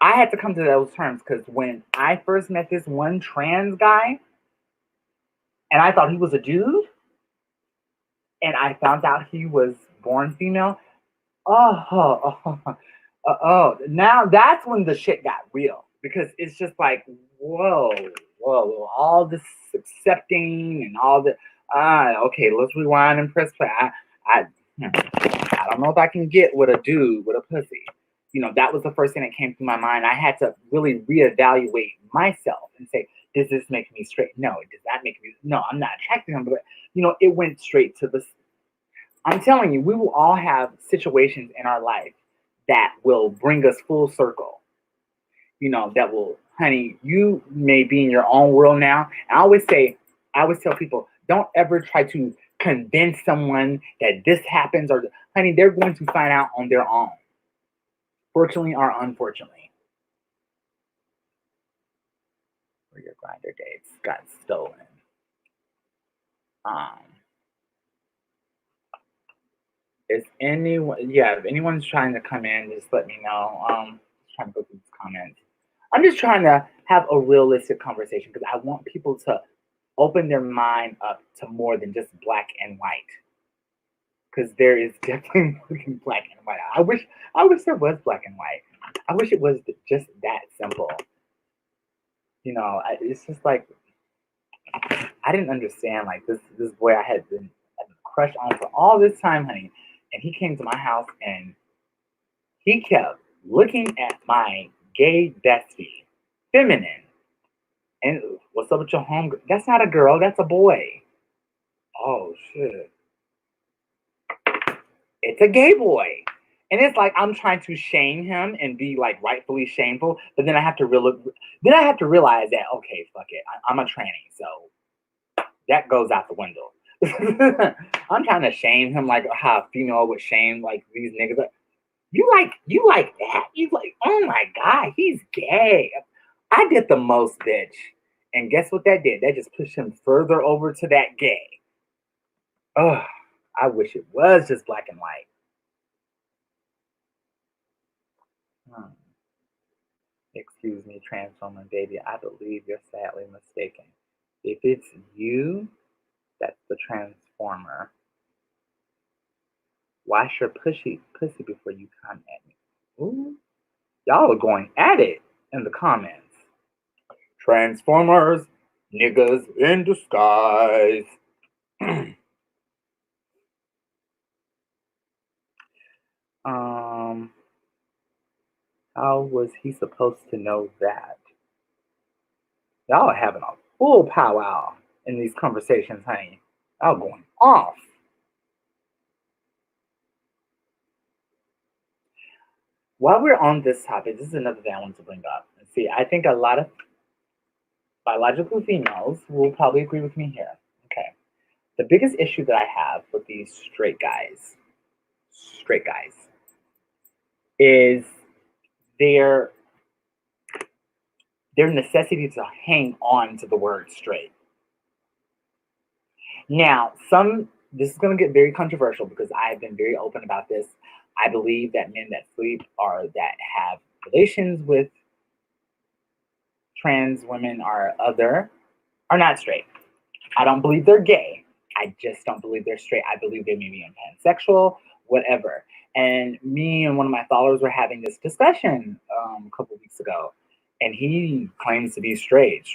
I had to come to those terms because when I first met this one trans guy, and I thought he was a dude, and I found out he was born female. Now that's when the shit got real because it's just like, whoa, all this accepting and all the, okay, let's rewind and press play. I, I don't know if I can get with a dude with a pussy. You know, that was the first thing that came to my mind. I had to really reevaluate myself and say, does this make me straight? No. Does that make me? No, I'm not attracted to him. But it went straight to the. I'm telling you, we will all have situations in our life that will bring us full circle. That will, honey, you may be in your own world now. I always tell people, don't ever try to convince someone that this happens or, honey, they're going to find out on their own. Fortunately or unfortunately. Where your grinder dates got stolen. Um, Is anyone? Yeah, if anyone's trying to come in, just let me know. Trying to go through these comments. I'm just trying to have a realistic conversation because I want people to open their mind up to more than just black and white. Because there is definitely more than black and white. I wish there was black and white. I wish it was just that simple. It's just like I didn't understand. Like this boy I had been having a crush on for all this time, honey, and he came to my house and he kept looking at my gay bestie, feminine. And what's up with your home? That's not a girl, that's a boy. Oh shit. It's a gay boy. And it's like I'm trying to shame him and be like rightfully shameful, but then I have to realize that okay, fuck it, I'm a tranny, so that goes out the window. I'm trying to shame him like how a female would shame like these niggas. You like that? You like, oh my God, he's gay. I did the most, bitch. And guess what that did? That just pushed him further over to that gay. Oh, I wish it was just black and white. Hmm. Excuse me, Transformer baby. I believe you're sadly mistaken. If it's you, that's the Transformer. Wash your pussy before you come at me. Ooh, y'all are going at it in the comments. Transformers, niggas in disguise. um, how was he supposed to know that? Y'all are having a full powwow in these conversations, honey. Y'all going off. While we're on this topic, this is another thing I wanted to bring up. See, I think a lot of biological females will probably agree with me here. Okay. The biggest issue that I have with these straight guys, is their necessity to hang on to the word straight. Now, this is going to get very controversial because I've been very open about this. I believe that men that sleep or that have relations with trans women or other are not straight. I don't believe they're gay. I just don't believe they're straight. I believe they may be pansexual, whatever. And me and one of my followers were having this discussion a couple weeks ago, and he claims to be straight.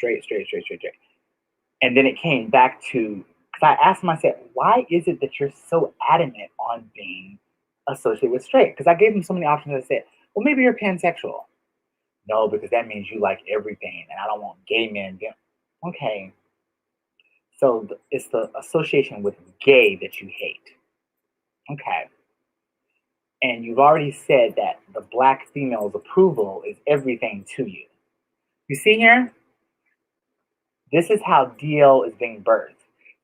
And then it came back to Because I asked him, I said, why is it that you're so adamant on being associated with straight? Because I gave him so many options. I said, well, maybe you're pansexual. No, because that means you like everything, and I don't want gay men. Okay, so it's the association with gay that you hate. Okay. And you've already said that the black female's approval is everything to you. You see here? This is how DL is being birthed.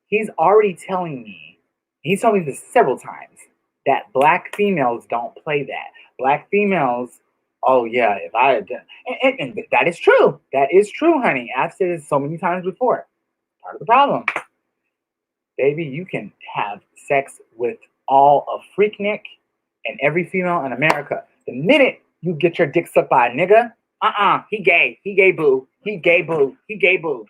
He's already telling me, he's told me this several times, that black females don't play that. Black females, oh yeah, if I had done, and that is true. That is true, honey. I've said it so many times before. Part of the problem. Baby, you can have sex with all of Freaknik and every female in America. The minute you get your dick sucked by a nigga, he gay. He gay boo. He gay boo. He gay boo.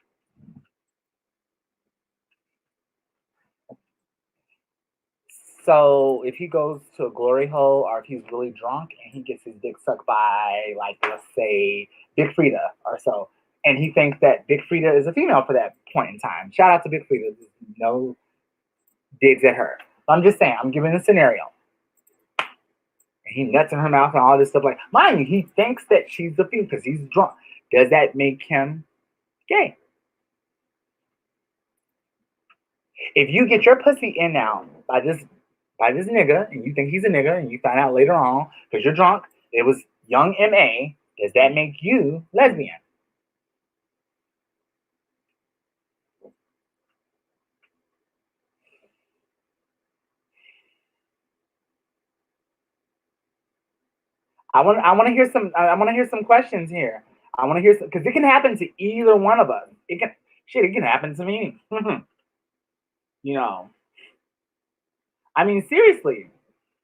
So if he goes to a glory hole or if he's really drunk and he gets his dick sucked by, like, let's say, Big Frida or so, and he thinks that Big Frida is a female for that point in time. Shout out to Big Frida. No digs at her. I'm just saying, I'm giving a scenario. And he nuts in her mouth and all this stuff. Like, mind you, he thinks that she's a female because he's drunk. Does that make him gay? If you get your pussy in now by this nigga, and you think he's a nigga, and you find out later on because you're drunk, it was young MA, does that make you lesbian? I want to hear some questions here. I want to hear some, because it can happen to either one of us. It can happen to me. You know, I mean, seriously,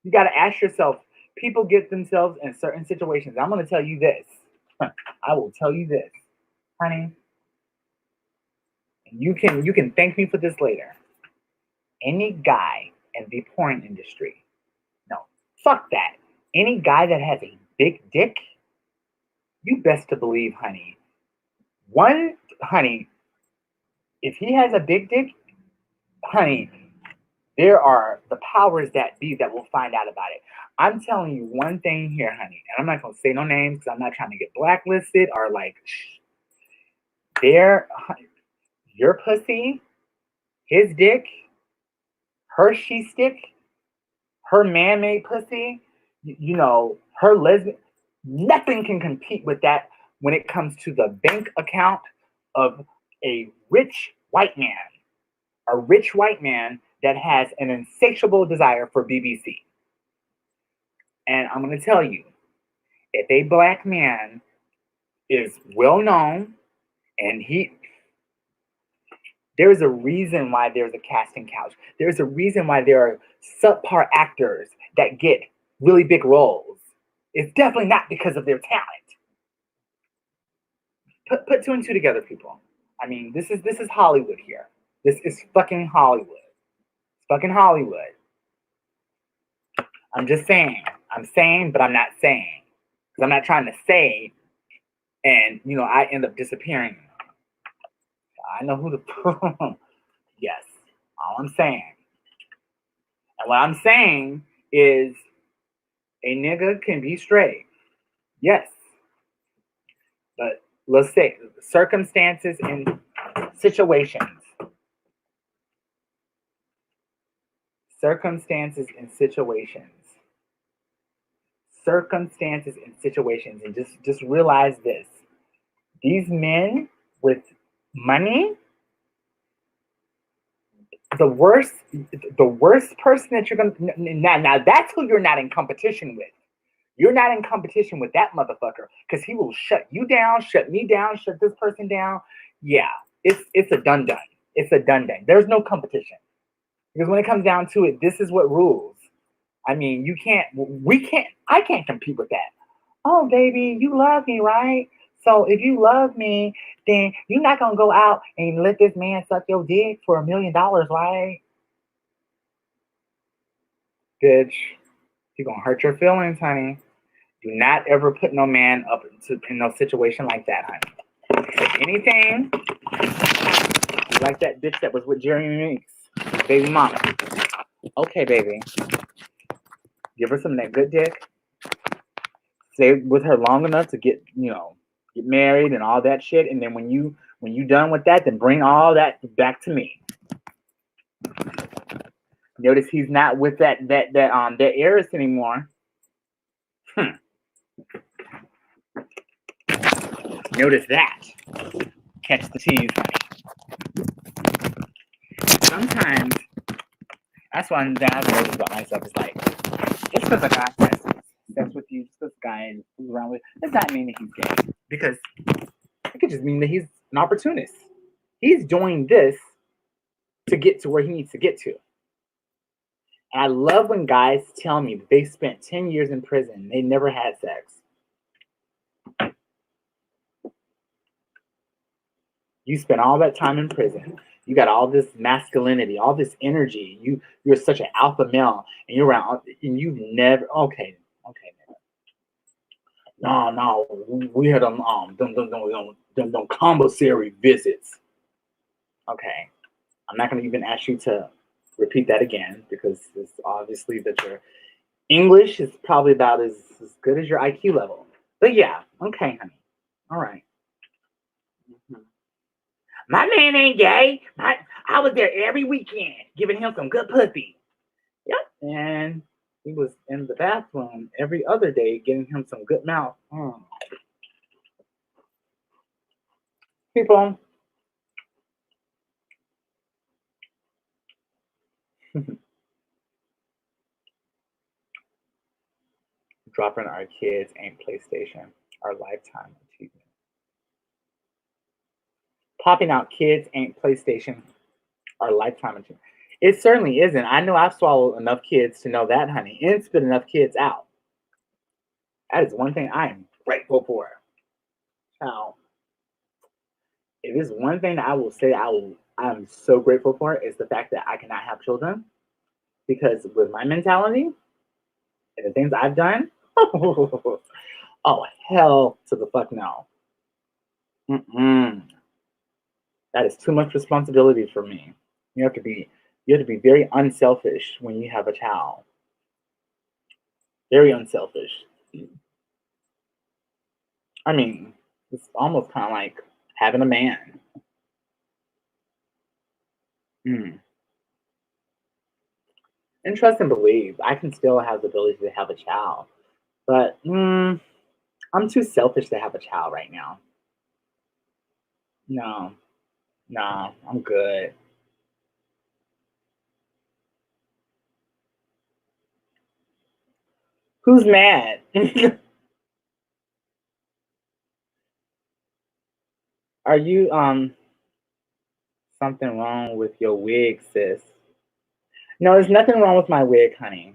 you got to ask yourself. People get themselves in certain situations. I'm going to tell you this. I will tell you this, honey. You can thank me for this later. Any guy in the porn industry, no, fuck that. Any guy that has a big dick, you best to believe, honey. If he has a big dick, honey, there are the powers that be that will find out about it. I'm telling you one thing here, honey, and I'm not going to say no names because I'm not trying to get blacklisted or like, your pussy, his dick, her she stick, her man-made pussy, her lesbian, nothing can compete with that when it comes to the bank account of a rich white man that has an insatiable desire for BBC. And I'm going to tell you, if a black man is well known and there's a reason why there's a casting couch. There's a reason why there are subpar actors that get really big roles. It's definitely not because of their talent. Put two and two together, people. I mean, this is Hollywood here. This is fucking Hollywood. It's fucking Hollywood. I'm just saying. I'm saying, but I'm not saying. Because I'm not trying to say, and, I end up disappearing. I know who the... Yes. All I'm saying. And what I'm saying is a nigga can be straight. Yes. But let's say circumstances and situations. Circumstances and situations. And just realize this. These men with money, the worst person that you're gonna now that's who you're not in competition with. You're not in competition with that motherfucker because he will shut you down, shut me down, shut this person down. Yeah, it's a done. It's a done. There's no competition because when it comes down to it, this is what rules. I mean, I can't compete with that. Oh, baby, you love me, right? So if you love me, then you're not going to go out and let this man suck your dick for $1 million, right? Bitch, you're going to hurt your feelings, honey. Do not ever put no man up in no situation like that, honey. If anything, like that bitch that was with Jeremy Meeks. Baby mama. Okay, baby. Give her some of that good dick. Stay with her long enough to get married and all that shit. And then when you done with that, then bring all that back to me. Notice he's not with that heiress anymore. Notice that. Catch the tease, honey. Sometimes that's one thing I've noticed about myself is like, just because a guy has sex with you, just because a guy is around with, does not mean that he's gay. Because it could just mean that he's an opportunist. He's doing this to get to where he needs to get to. And I love when guys tell me that they spent 10 years in prison, they never had sex. You spent all that time in prison. You got all this masculinity, all this energy. You're such an alpha male, and you're around, and you never. Okay. No. We had them commissary visits. Okay, I'm not going to even ask you to repeat that again because it's obviously that your English is probably about as good as your IQ level. But yeah, okay, honey. All right. Mm-hmm. My man ain't gay. I was there every weekend giving him some good pussy. Yep. And he was in the bathroom every other day giving him some good mouth. People. Dropping our kids ain't PlayStation. Our lifetime achievement. Popping out kids ain't PlayStation. Our lifetime achievement. It certainly isn't. I know I've swallowed enough kids to know that, honey, and spit enough kids out. That is one thing I am grateful for. Now, if there's one thing that I will say I'm so grateful for is the fact that I cannot have children. Because with my mentality and the things I've done, oh hell to the fuck no. Mm-mm. That is too much responsibility for me. You have to be very unselfish when you have a child. Very unselfish. I mean, it's almost kind of like having a man. Mm. And trust and believe, I can still have the ability to have a child, but I'm too selfish to have a child right now. No, no, I'm good. Who's mad? Are you something wrong with your wig, sis? No, there's nothing wrong with my wig, honey.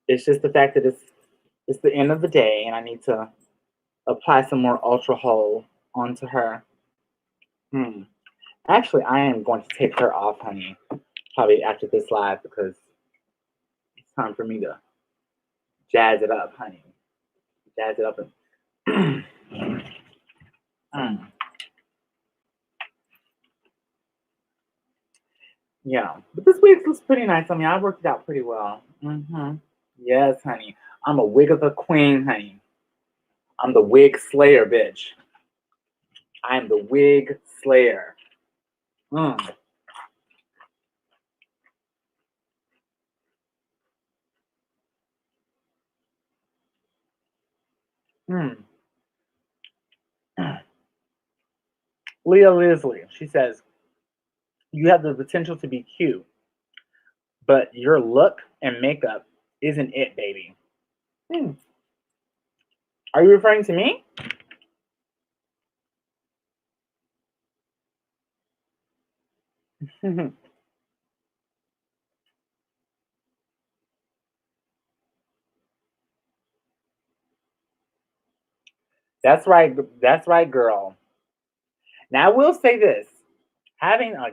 It's just the fact that it's the end of the day, and I need to apply some more ultra hold onto her. Hmm. Actually, I am going to take her off, honey, probably after this live because it's time for me to jazz it up, honey. Jazz it up and mm. Yeah. But this wig looks pretty nice. I mean, I worked it out pretty well. Yes, honey. I'm a wig of a queen, honey. I'm the wig slayer, bitch. I am the wig slayer. Mm. Mm. Leah Leslie, she says, you have the potential to be cute, but your look and makeup isn't it, baby. Hmm. Are you referring to me? That's right. That's right, girl. Now I will say this: having a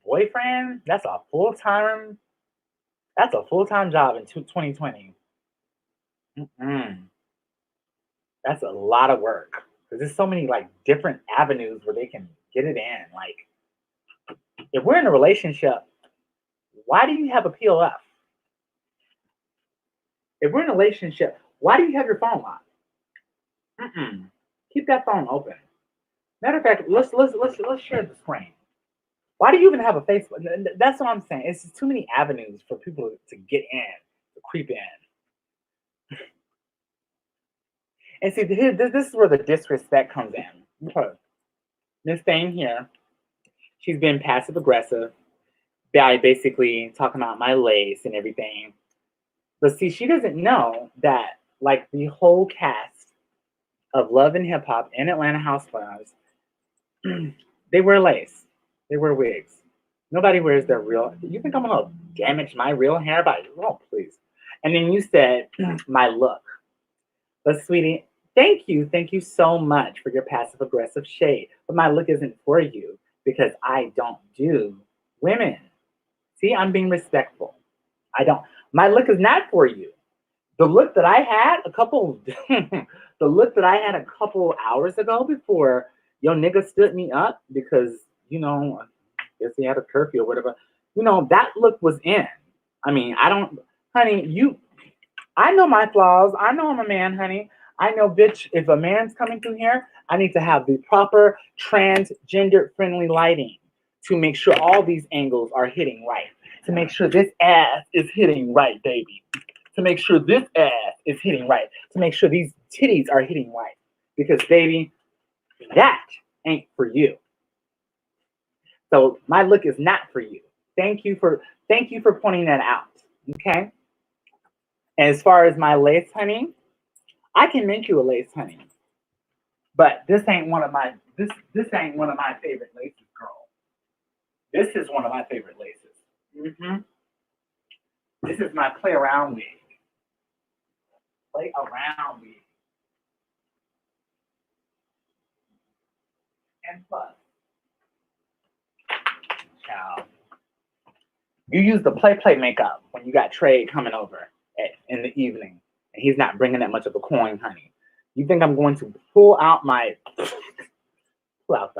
boyfriend, that's a full time job in 2020. Mm-mm. That's a lot of work because there's so many like different avenues where they can get it in. Like if we're in a relationship, Why do you have a POF? If we're in a relationship, why do you have your phone locked? Keep that phone open. Matter of fact, let's share the screen. Why do you even have a Facebook? That's what I'm saying. It's just too many avenues for people to get in, to creep in. And see, this is where the disrespect comes in. This thing here, she's been passive aggressive by basically talking about my lace and everything. But see, she doesn't know that like the whole cast of Love and Hip Hop and Atlanta Housewives, they wear lace. They wear wigs. Nobody wears their real. You think I'm gonna damage my real hair by? Oh, please. And then you said my look. But sweetie, thank you so much for your passive aggressive shade. But my look isn't for you because I don't do women. See, I'm being respectful. I don't. My look is not for you. The look that I had a couple, the look that I had a couple hours ago before your nigga stood me up because I guess he had a curfew or whatever. That look was in. I mean, I don't, honey. I know my flaws. I know I'm a man, honey. I know, bitch. If a man's coming through here, I need to have the proper transgender friendly lighting to make sure all these angles are hitting right. To make sure this ass is hitting right, baby. To make sure this ass is hitting right. To make sure these titties are hitting right. Because, baby, that ain't for you. So my look is not for you. Thank you for pointing that out. Okay? And as far as my lace, honey, I can make you a lace, honey. But this ain't one of my favorite laces, girl. This is one of my favorite laces. This is my play around wig. Play around wig. And plus, child, you use the play makeup when you got Trey coming over in the evening, and he's not bringing that much of a coin, honey. You think I'm going to pull out the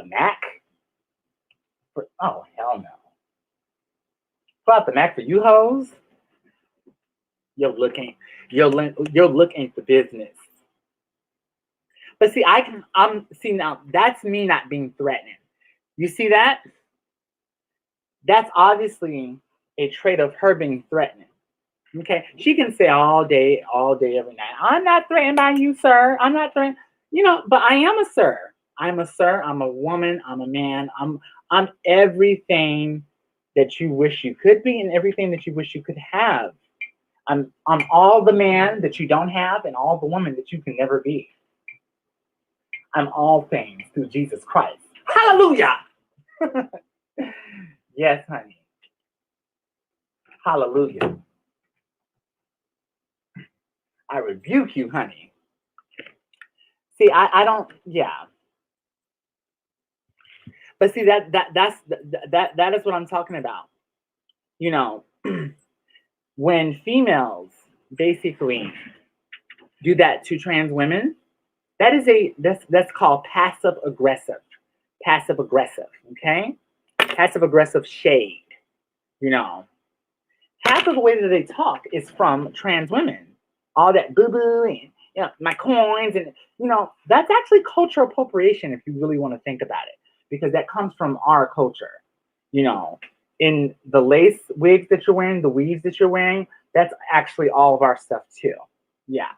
Mac? Oh, hell no. Pull out the Mac for you hoes? Your look ain't the business. But see, now that's me not being threatening. You see that? That's obviously a trait of her being threatening. Okay, she can say all day, every night, I'm not threatened by you, sir. I'm not threatened. But I am a sir. I'm a sir. I'm a woman. I'm a man. I'm everything that you wish you could be and everything that you wish you could have. I'm all the man that you don't have and all the woman that you can never be. I'm all things through Jesus Christ. Hallelujah. Yes, honey. Hallelujah. I rebuke you, honey. See, I don't, yeah. But see, that is what I'm talking about. When females basically do that to trans women, that's called passive aggressive. Passive aggressive, okay? Passive aggressive shade. Half of the way that they talk is from trans women. All that boo-boo and my coins and that's actually cultural appropriation if you really want to think about it, because that comes from our culture. In the lace wigs that you're wearing, the weaves that you're wearing, that's actually all of our stuff too. Yeah.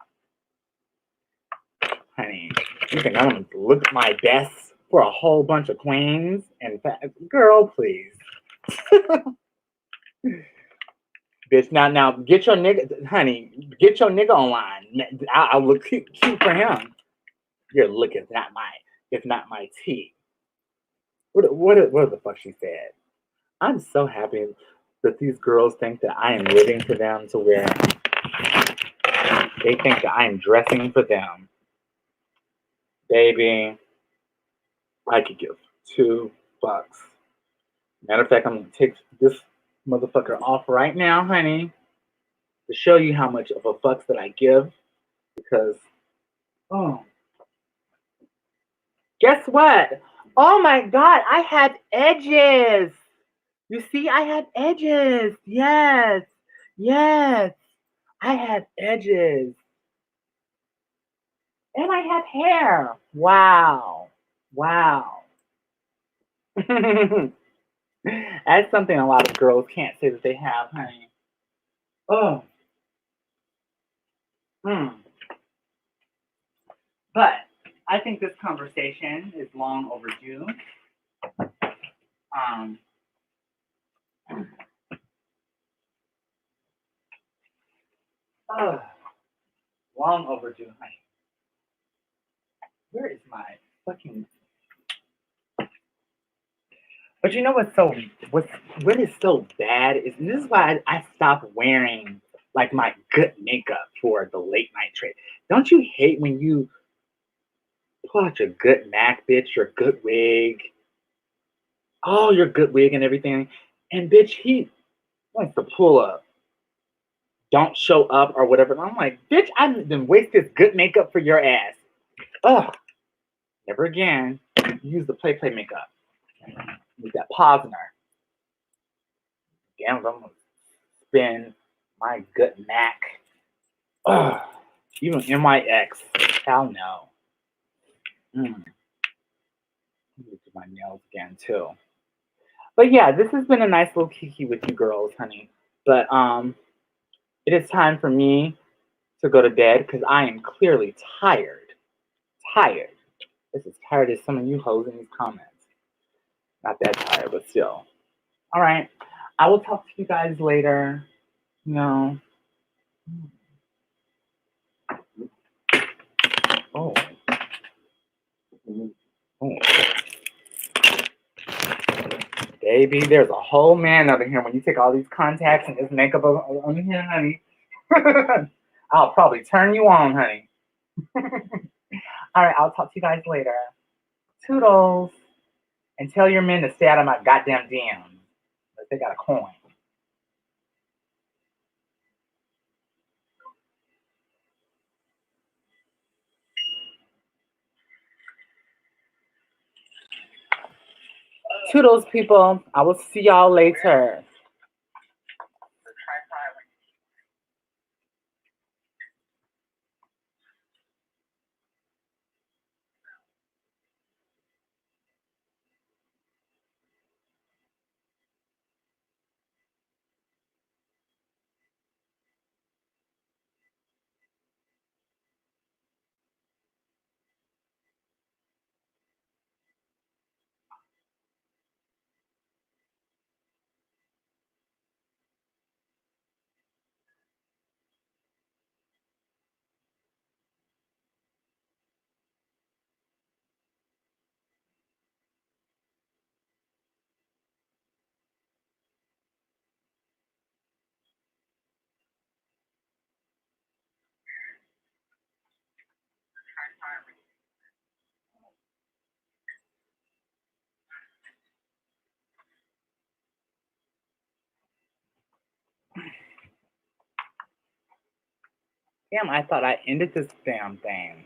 Honey, you think I'm gonna look my best for a whole bunch of queens? And girl, please. Bitch, now get your nigga, honey, get your nigga online. I'll look cute for him. Your look is not my tea. What the fuck she said? I'm so happy that these girls think that I am living for them to wear. They think that I am dressing for them. Baby, I could give $2. Matter of fact, I'm gonna take this motherfucker off right now, honey, to show you how much of a fucks that I give. Because, guess what? Oh my God, I have edges. You see, I had edges. Yes. Yes. I had edges. And I have hair. Wow. Wow. That's something a lot of girls can't say that they have, honey. Oh. Mm. But I think this conversation is long overdue. Um, oh, long overdue, honey. Where is my fucking? But you know what is so bad is, and this is why I stopped wearing like my good makeup for the late night trade. Don't you hate when you pull out your good Mac, bitch, your good wig, oh, your good wig and everything, and bitch, he wants to pull up, don't show up or whatever. And I'm like, bitch, I didn't waste this good makeup for your ass. Ugh, never again. Use the play makeup. Use that Posner. Damn, I'm gonna spin my good Mac. Ugh, even MIX. Hell no. Mm. Do my nails again too. But yeah, this has been a nice little kiki with you girls, honey. But it is time for me to go to bed because I am clearly tired. Tired. Just as tired as some of you hoes in these comments. Not that tired, but still. All right. I will talk to you guys later. No. Oh. Oh. Baby, there's a whole man over here. When you take all these contacts and this makeup on here, honey, I'll probably turn you on, honey. All right, I'll talk to you guys later. Toodles. And tell your men to stay out of my goddamn DMs. Unless they got a coin. Toodles, people. I will see y'all later. Damn, I thought I ended this damn thing.